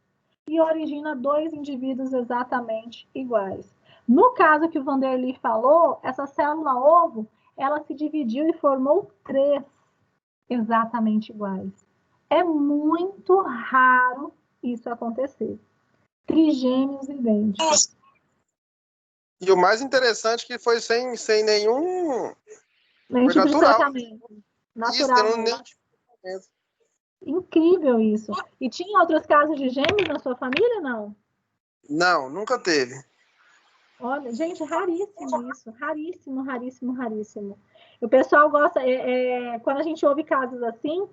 [SPEAKER 1] e origina dois indivíduos exatamente iguais. No caso que o Vanderly falou, essa célula ovo ela se dividiu e formou três exatamente iguais. É muito raro isso acontecer. Trigêmeos idênticos.
[SPEAKER 11] E o mais interessante é que foi sem nenhum...
[SPEAKER 1] Nem
[SPEAKER 11] foi
[SPEAKER 1] tipo de
[SPEAKER 11] natural.
[SPEAKER 1] tratamento. Natural.
[SPEAKER 11] Isso, nem tipo de tratamento.
[SPEAKER 1] Incrível isso. E tinha outros casos de gêmeos na sua família, não?
[SPEAKER 11] Não, nunca teve.
[SPEAKER 1] Olha, gente, raríssimo isso. Raríssimo, raríssimo, raríssimo. O pessoal gosta... quando a gente ouve casos assim,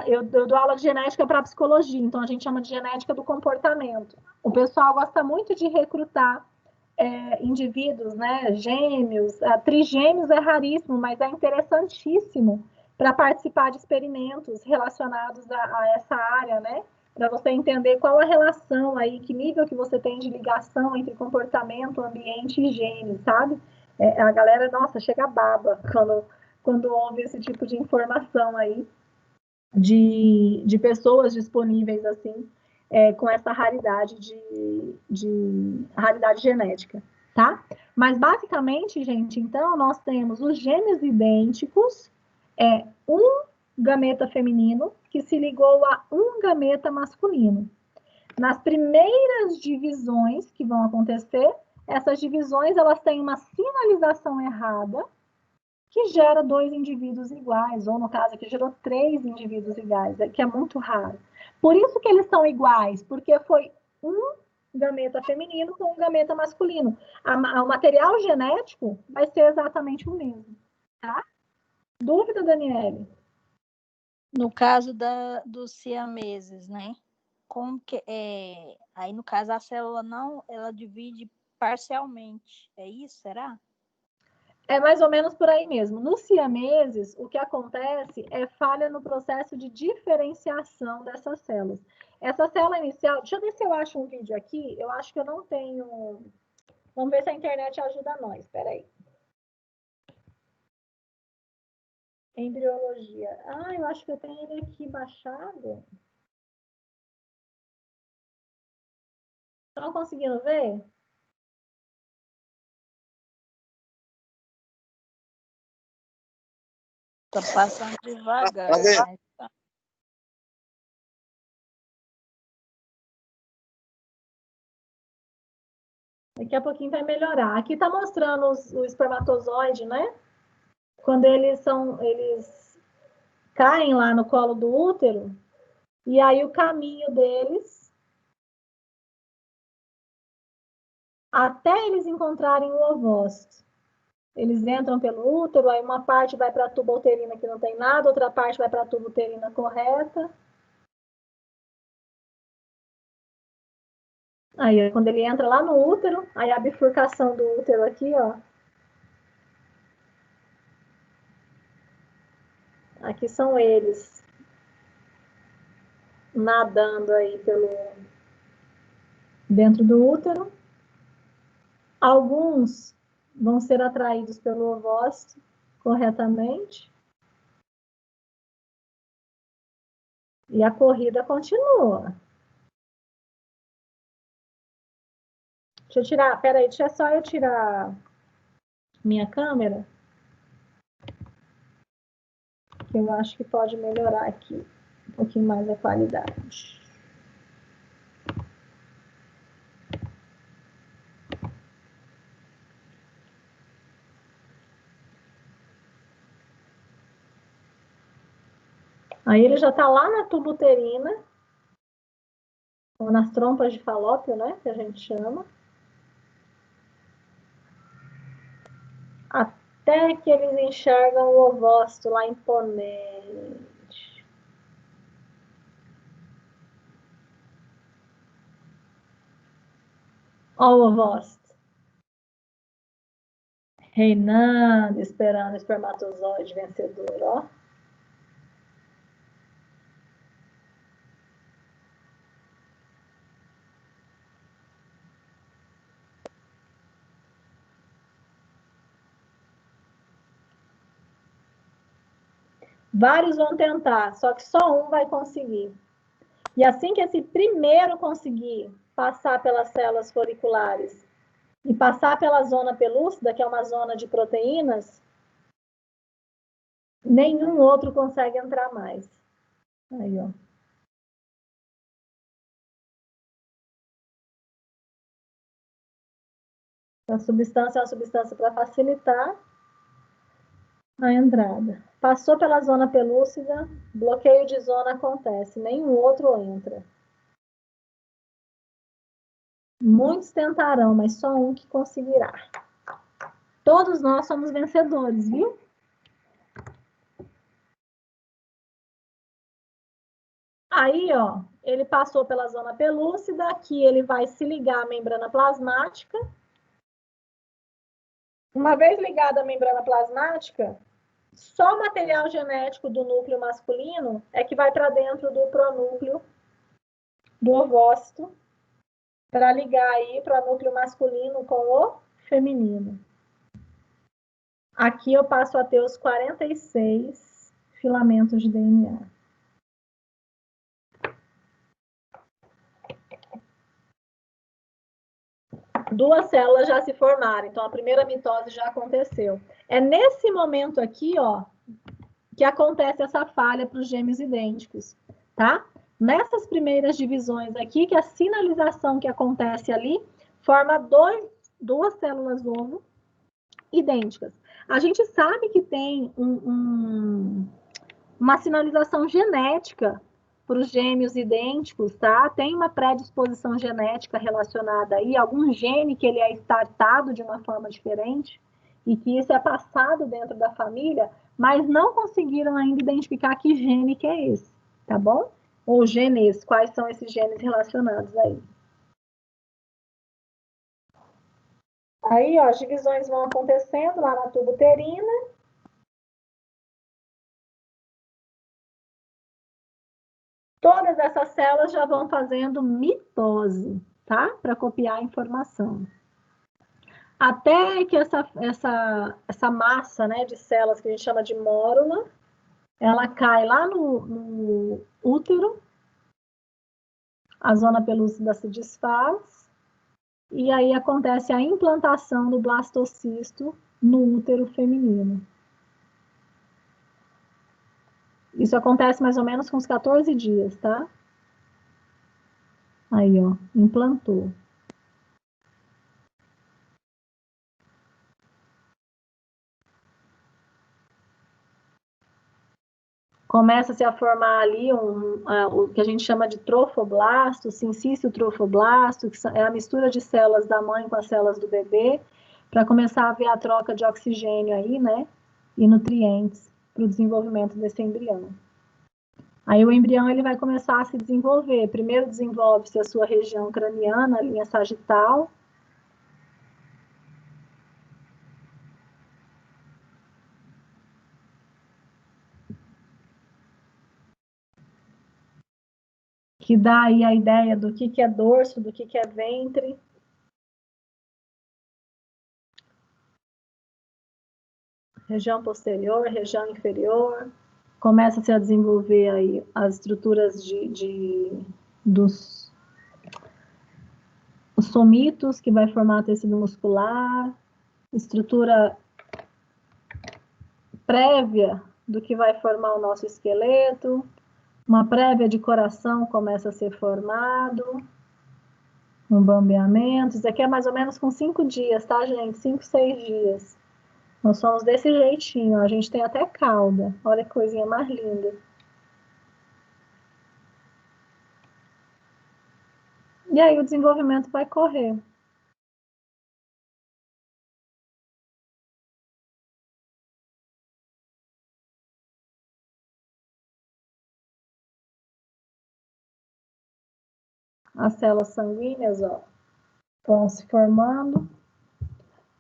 [SPEAKER 1] eu dou aula de genética para psicologia, então a gente chama de genética do comportamento. O pessoal gosta muito de recrutar indivíduos, né, gêmeos, trigêmeos é raríssimo, mas é interessantíssimo para participar de experimentos relacionados a essa área, né, para você entender qual a relação aí, que nível que você tem de ligação entre comportamento, ambiente e gene, sabe? A galera, nossa, chega baba quando ouve esse tipo de informação aí de pessoas disponíveis assim, com essa raridade de raridade genética, tá? Mas basicamente, gente, então nós temos os gêmeos idênticos, um gameta feminino que se ligou a um gameta masculino. Nas primeiras divisões que vão acontecer, essas divisões elas têm uma sinalização errada que gera dois indivíduos iguais, ou no caso aqui gerou três indivíduos iguais, que é muito raro. Por isso que eles são iguais, porque foi um gameta feminino com um gameta masculino. O material genético vai ser exatamente o mesmo, tá? Dúvida, Daniele?
[SPEAKER 3] No caso dos siameses, né? Como que aí no caso a célula ela divide parcialmente, é isso, será?
[SPEAKER 1] É mais ou menos por aí mesmo. Nos siameses, o que acontece é falha no processo de diferenciação dessas células. Essa célula inicial, deixa eu ver se eu acho um vídeo aqui, eu acho que eu não tenho... Vamos ver se a internet ajuda nós, espera aí. Embriologia. Eu acho que eu tenho ele aqui baixado. Estão conseguindo ver?
[SPEAKER 3] Tá passando devagar, mas tá.
[SPEAKER 1] Daqui a pouquinho vai melhorar. Aqui está mostrando o espermatozoide, né? Quando eles caem lá no colo do útero, e aí o caminho deles até eles encontrarem o ovócito. Eles entram pelo útero, aí uma parte vai para a tuba uterina que não tem nada, outra parte vai para a tuba uterina correta. Aí, quando ele entra lá no útero, aí a bifurcação do útero aqui, ó. Aqui são eles nadando aí dentro do útero. Alguns vão ser atraídos pelo ovócito corretamente. E a corrida continua. Deixa eu tirar, peraí, deixa só eu tirar minha câmera. Que eu acho que pode melhorar aqui um pouquinho mais a qualidade. Aí ele já está lá na tuba uterina, ou nas trompas de Falópio, né, que a gente chama. Até que eles enxergam o ovócito lá imponente. Ó o ovócito. Reinando, esperando o espermatozoide vencedor, ó. Vários vão tentar, só que só um vai conseguir. E assim que esse primeiro conseguir passar pelas células foliculares e passar pela zona pelúcida, que é uma zona de proteínas, nenhum outro consegue entrar mais. Aí, ó. A substância é uma substância para facilitar a entrada. Passou pela zona pelúcida, bloqueio de zona acontece, nenhum outro entra. Muitos tentarão, mas só um que conseguirá. Todos nós somos vencedores, viu? Aí, ó, ele passou pela zona pelúcida, aqui ele vai se ligar à membrana plasmática. Uma vez ligada à membrana plasmática, só o material genético do núcleo masculino é que vai para dentro do pronúcleo do ovócito, para ligar aí para o núcleo masculino com o feminino. Aqui eu passo a ter os 46 filamentos de DNA. Duas células já se formaram, então a primeira mitose já aconteceu. É nesse momento aqui, ó, que acontece essa falha para os gêmeos idênticos, tá? Nessas primeiras divisões aqui, que a sinalização que acontece ali forma duas células ovo idênticas. A gente sabe que tem uma sinalização genética para os gêmeos idênticos, tá? Tem uma predisposição genética relacionada aí, algum gene que ele é startado de uma forma diferente e que isso é passado dentro da família, mas não conseguiram ainda identificar que gene que é esse, tá bom? Ou genes, quais são esses genes relacionados aí. Aí, ó, as divisões vão acontecendo lá na tuba uterina. Todas essas células já vão fazendo mitose, tá? Para copiar a informação. Até que essa massa, né, de células que a gente chama de mórula, ela cai lá no útero, a zona pelúcida se desfaz, e aí acontece a implantação do blastocisto no útero feminino. Isso acontece mais ou menos com uns 14 dias, tá? Aí, ó, implantou. Começa-se a formar ali o que a gente chama de trofoblasto, sincício trofoblasto, que é a mistura de células da mãe com as células do bebê, para começar a haver a troca de oxigênio aí, né? E nutrientes para o desenvolvimento desse embrião. Aí o embrião ele vai começar a se desenvolver. Primeiro desenvolve-se a sua região craniana, a linha sagital. Que dá aí a ideia do que é dorso, do que é ventre. Região posterior, região inferior. Começa-se a desenvolver aí as estruturas os somitos, que vai formar tecido muscular, estrutura prévia do que vai formar o nosso esqueleto, uma prévia de coração começa a ser formado, um bambeamento. Isso aqui é mais ou menos com 5 dias, tá, gente? 5, 6 dias. Nós somos desse jeitinho, a gente tem até cauda. Olha que coisinha mais linda. E aí o desenvolvimento vai correr. As células sanguíneas, ó, vão se formando,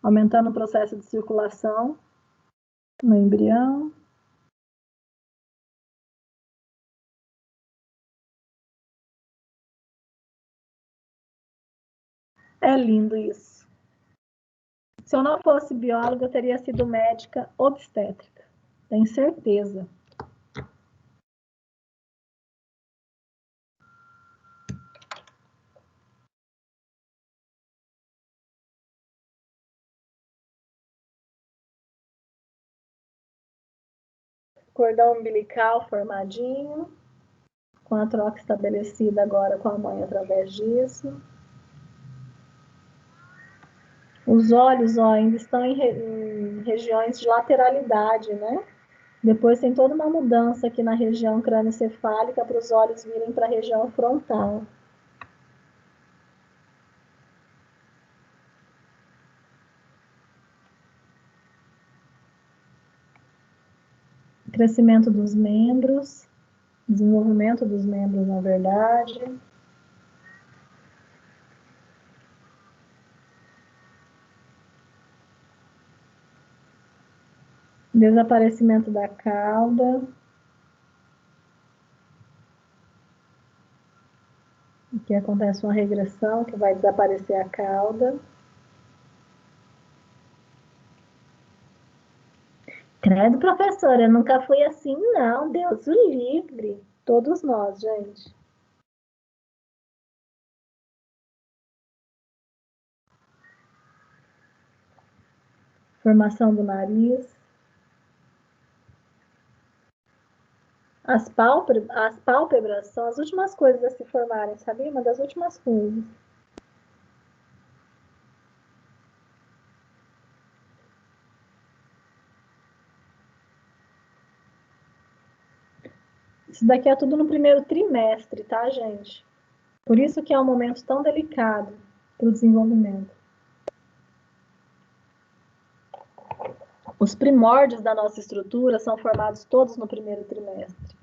[SPEAKER 1] aumentando o processo de circulação no embrião. É lindo isso. Se eu não fosse bióloga, eu teria sido médica obstétrica. Tenho certeza. Cordão umbilical formadinho, com a troca estabelecida agora com a mãe através disso. Os olhos, ó, ainda estão em regiões de lateralidade, né? Depois tem toda uma mudança aqui na região crânioencefálica para os olhos virem para a região frontal. Crescimento dos membros, desenvolvimento dos membros, na verdade. Desaparecimento da cauda. Aqui acontece uma regressão que vai desaparecer a cauda. Credo, professora, eu nunca fui assim, não. Deus o livre. Todos nós, gente. Formação do nariz. As pálpebras são as últimas coisas a se formarem, sabia? Uma das últimas coisas. Isso daqui é tudo no primeiro trimestre, tá, gente? Por isso que é um momento tão delicado para o desenvolvimento. Os primórdios da nossa estrutura são formados todos no primeiro trimestre.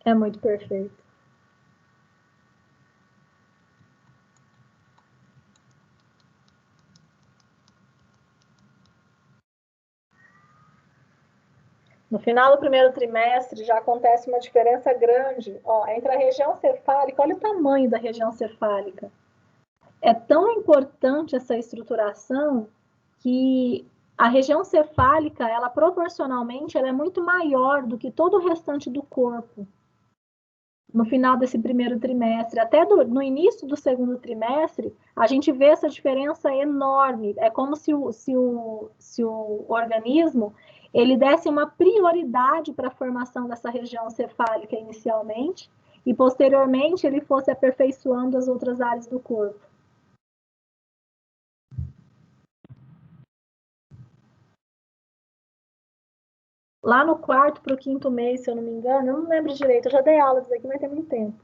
[SPEAKER 1] É muito perfeito. No final do primeiro trimestre já acontece uma diferença grande, ó, entre a região cefálica. Olha o tamanho da região cefálica. É tão importante essa estruturação que a região cefálica, ela proporcionalmente, ela é muito maior do que todo o restante do corpo. No final desse primeiro trimestre, até no início do segundo trimestre, a gente vê essa diferença enorme. É como se o organismo ele desse uma prioridade para a formação dessa região cefálica inicialmente, e posteriormente ele fosse aperfeiçoando as outras áreas do corpo. Lá no quarto para o quinto mês, se eu não me engano, eu não lembro direito, eu já dei aula disso aqui, mas tem muito tempo.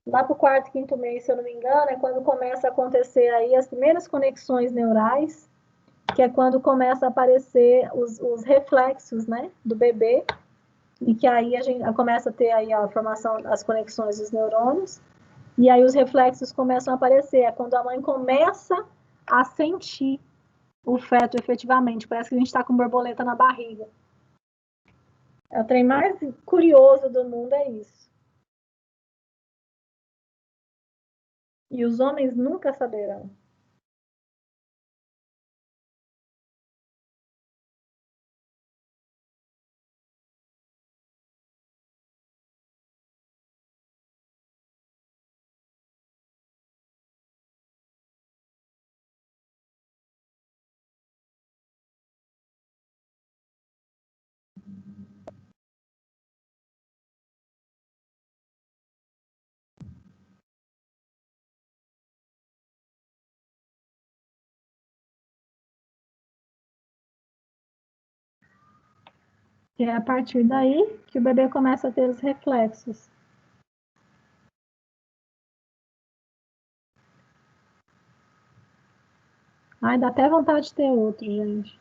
[SPEAKER 1] Lá para o quarto, quinto mês, se eu não me engano, é quando começa a acontecer aí as primeiras conexões neurais, que é quando começa a aparecer os reflexos, né, do bebê, e que aí a gente começa a ter aí a formação, as conexões dos neurônios, e aí os reflexos começam a aparecer, é quando a mãe começa a sentir o feto efetivamente, parece que a gente está com borboleta na barriga. É o trem mais curioso do mundo, é isso. E os homens nunca saberão. E é a partir daí que o bebê começa a ter os reflexos. Ai, dá até vontade de ter outro, gente.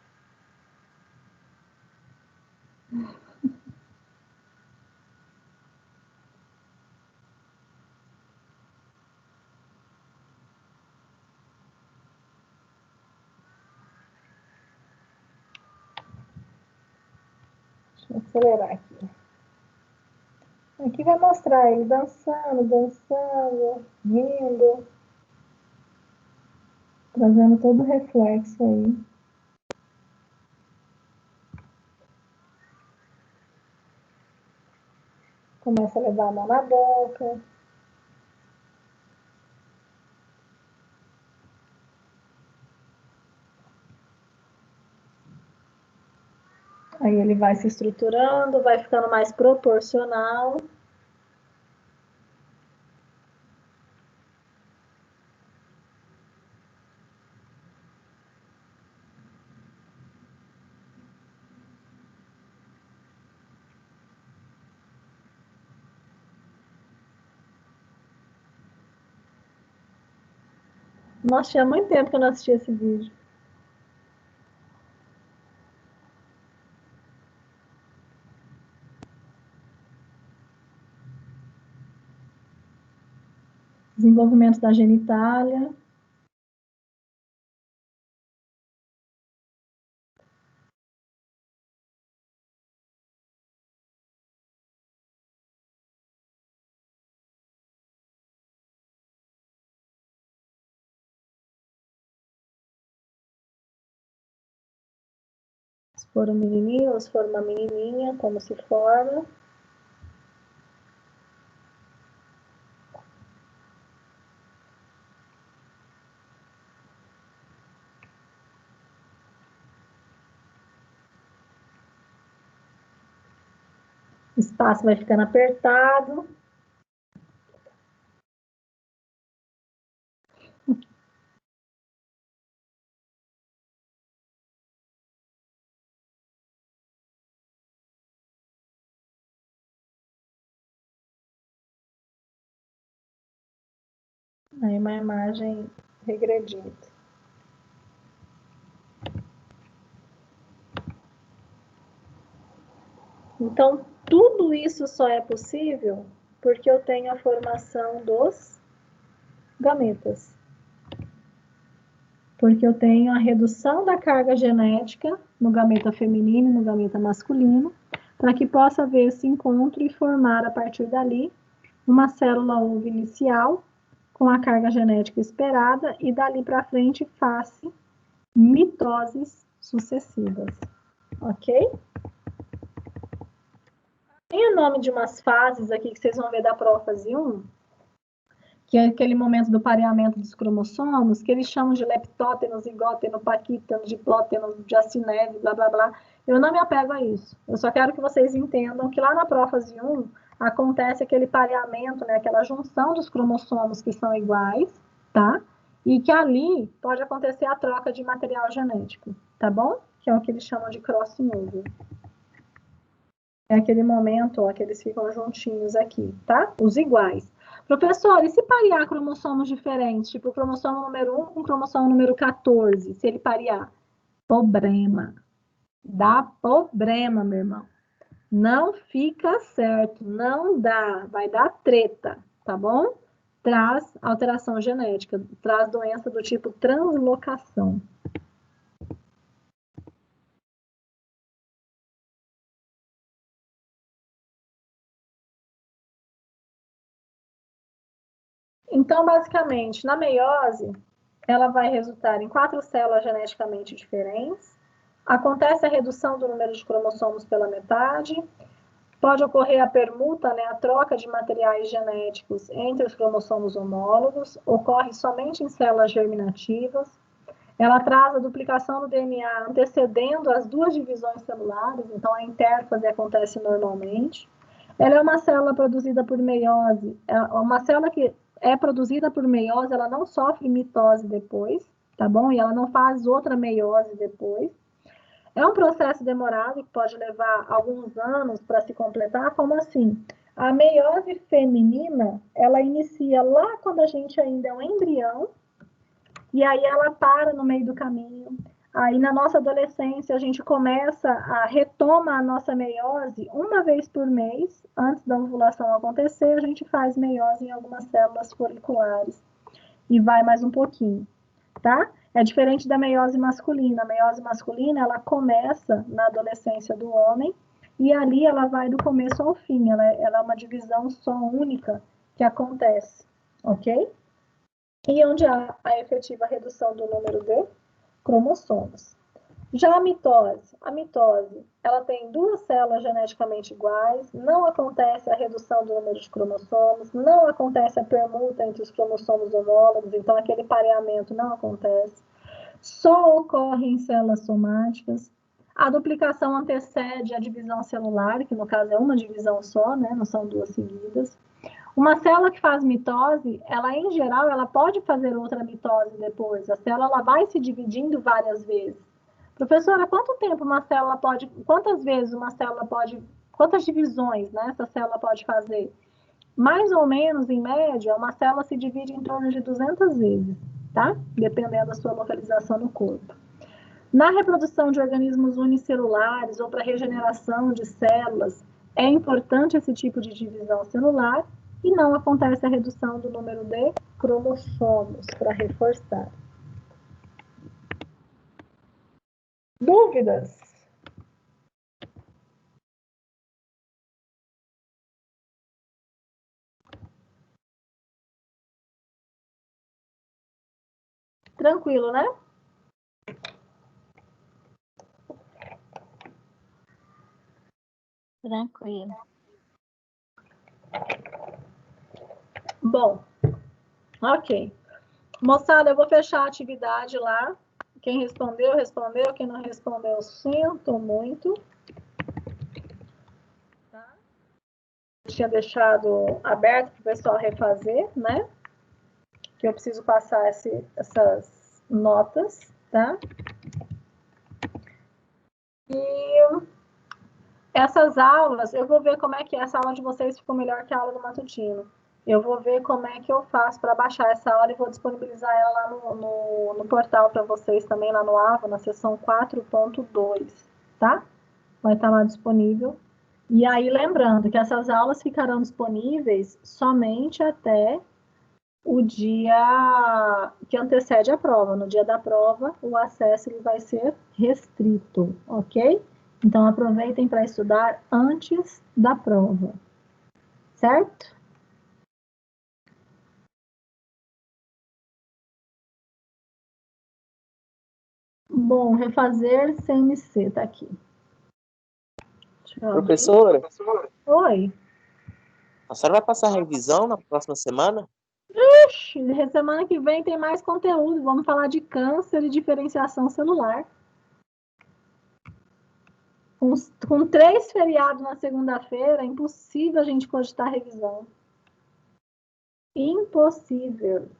[SPEAKER 1] Deixa eu acelerar aqui. Aqui vai mostrar ele dançando, rindo, trazendo todo o reflexo aí. Começa a levar a mão na boca. Aí ele vai se estruturando, vai ficando mais proporcional. Nossa, tinha muito tempo que eu não assistia esse vídeo. Desenvolvimento da genitália. Se for um menininho ou se for uma menininha, como se forma. O espaço vai ficando apertado. Aí uma imagem regredindo. Então, tudo isso só é possível porque eu tenho a formação dos gametas. Porque eu tenho a redução da carga genética no gameta feminino e no gameta masculino, para que possa haver esse encontro e formar, a partir dali, uma célula ovo inicial com a carga genética esperada e dali para frente faça mitoses sucessivas. Ok? Tem o nome de umas fases aqui que vocês vão ver da prófase 1, que é aquele momento do pareamento dos cromossomos, que eles chamam de leptóteno, zigóteno, paquíteno, diplóteno, diacinese, blá, blá, blá. Eu não me apego a isso. Eu só quero que vocês entendam que lá na prófase 1 acontece aquele pareamento, né, aquela junção dos cromossomos que são iguais, tá? E que ali pode acontecer a troca de material genético, tá bom? Que é o que eles chamam de crossing over. É aquele momento, ó, que eles ficam juntinhos aqui, tá? Os iguais. Professor, e se parear cromossomos diferentes? Tipo, o cromossomo número 1 com o cromossomo número 14, se ele parear? Problema. Dá problema, meu irmão. Não fica certo, não dá, vai dar treta, tá bom? Traz alteração genética, traz doença do tipo translocação. Então, basicamente, na meiose, ela vai resultar em 4 células geneticamente diferentes. Acontece a redução do número de cromossomos pela metade. Pode ocorrer a permuta, né, a troca de materiais genéticos entre os cromossomos homólogos. Ocorre somente em células germinativas. Ela traz a duplicação do DNA antecedendo as duas divisões celulares, então a intérfase acontece normalmente. Ela é uma célula produzida por meiose. Uma célula que é produzida por meiose, ela não sofre mitose depois, tá bom? E ela não faz outra meiose depois. É um processo demorado que pode levar alguns anos para se completar, como assim? A meiose feminina, ela inicia lá quando a gente ainda é um embrião, e aí ela para no meio do caminho. Aí na nossa adolescência a gente começa a retoma a nossa meiose uma vez por mês, antes da ovulação acontecer, a gente faz meiose em algumas células foliculares e vai mais um pouquinho, tá? É diferente da meiose masculina. A meiose masculina, ela começa na adolescência do homem e ali ela vai do começo ao fim, ela é uma divisão só única que acontece, ok? E onde há a efetiva redução do número de cromossomos. Já a mitose, ela tem duas células geneticamente iguais, não acontece a redução do número de cromossomos, não acontece a permuta entre os cromossomos homólogos, então aquele pareamento não acontece, só ocorre em células somáticas. A duplicação antecede a divisão celular, que no caso é uma divisão só, né? Não são duas seguidas. Uma célula que faz mitose, ela em geral, ela pode fazer outra mitose depois. A célula ela vai se dividindo várias vezes. Professora, quanto tempo uma célula pode, quantas vezes uma célula pode, quantas divisões, né, essa célula pode fazer? Mais ou menos, em média, uma célula se divide em torno de 200 vezes, tá? Dependendo da sua localização no corpo. Na reprodução de organismos unicelulares ou para regeneração de células, é importante esse tipo de divisão celular e não acontece a redução do número de cromossomos, para reforçar. Dúvidas? Tranquilo, né?
[SPEAKER 3] Tranquilo.
[SPEAKER 1] Bom, ok. Moçada, eu vou fechar a atividade lá. Quem respondeu, respondeu. Quem não respondeu, sinto muito. Tá? Eu tinha deixado aberto para o pessoal refazer, né? Que eu preciso passar essas notas, tá? E essas aulas, eu vou ver como é que essa aula de vocês ficou melhor que a aula do matutino. Eu vou ver como é que eu faço para baixar essa aula e vou disponibilizar ela lá no portal para vocês também, lá no AVA, na seção 4.2, tá? Vai estar lá disponível. E aí, lembrando que essas aulas ficarão disponíveis somente até o dia que antecede a prova. No dia da prova, o acesso ele vai ser restrito, ok? Então, aproveitem para estudar antes da prova, certo? Bom, refazer CMC, tá aqui.
[SPEAKER 4] Professora?
[SPEAKER 1] Oi.
[SPEAKER 4] A senhora vai passar revisão na próxima semana?
[SPEAKER 1] Ixi, semana que vem tem mais conteúdo. Vamos falar de câncer e diferenciação celular. Com 3 feriados na segunda-feira, é impossível a gente cogitar revisão. Impossível.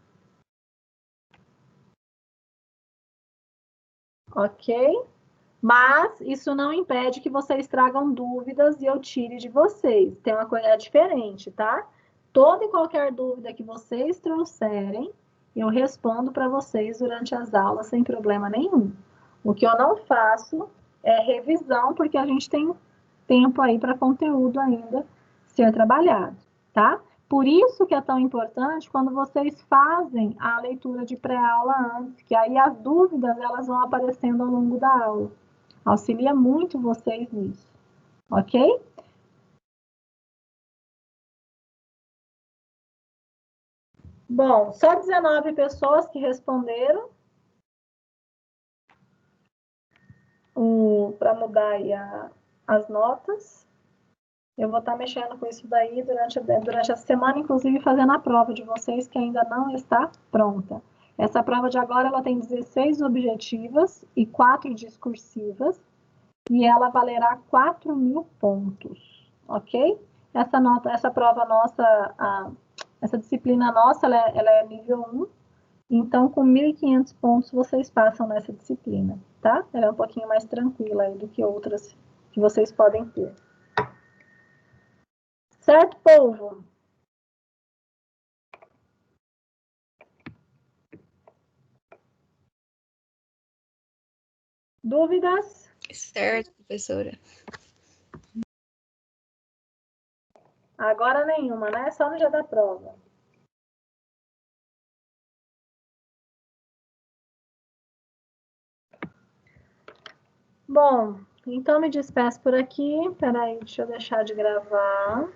[SPEAKER 1] Ok? Mas isso não impede que vocês tragam dúvidas e eu tire de vocês. Tem uma coisa diferente, tá? Toda e qualquer dúvida que vocês trouxerem, eu respondo para vocês durante as aulas sem problema nenhum. O que eu não faço é revisão, porque a gente tem tempo aí para conteúdo ainda ser trabalhado, tá? Por isso que é tão importante quando vocês fazem a leitura de pré-aula antes, que aí as dúvidas elas vão aparecendo ao longo da aula. Auxilia muito vocês nisso, ok? Bom, só 19 pessoas que responderam. Para mudar aí as notas. Eu vou estar mexendo com isso daí durante a semana, inclusive fazendo a prova de vocês que ainda não está pronta. Essa prova de agora ela tem 16 objetivas e 4 discursivas, e ela valerá 4.000 pontos, ok? Essa prova nossa, essa disciplina nossa, ela é nível 1, então com 1.500 pontos vocês passam nessa disciplina, tá? Ela é um pouquinho mais tranquila aí do que outras que vocês podem ter. Certo, povo? Dúvidas?
[SPEAKER 8] Certo, professora.
[SPEAKER 1] Agora nenhuma, né? Só no dia da prova. Bom, então me despeço por aqui. Peraí, deixa eu deixar de gravar.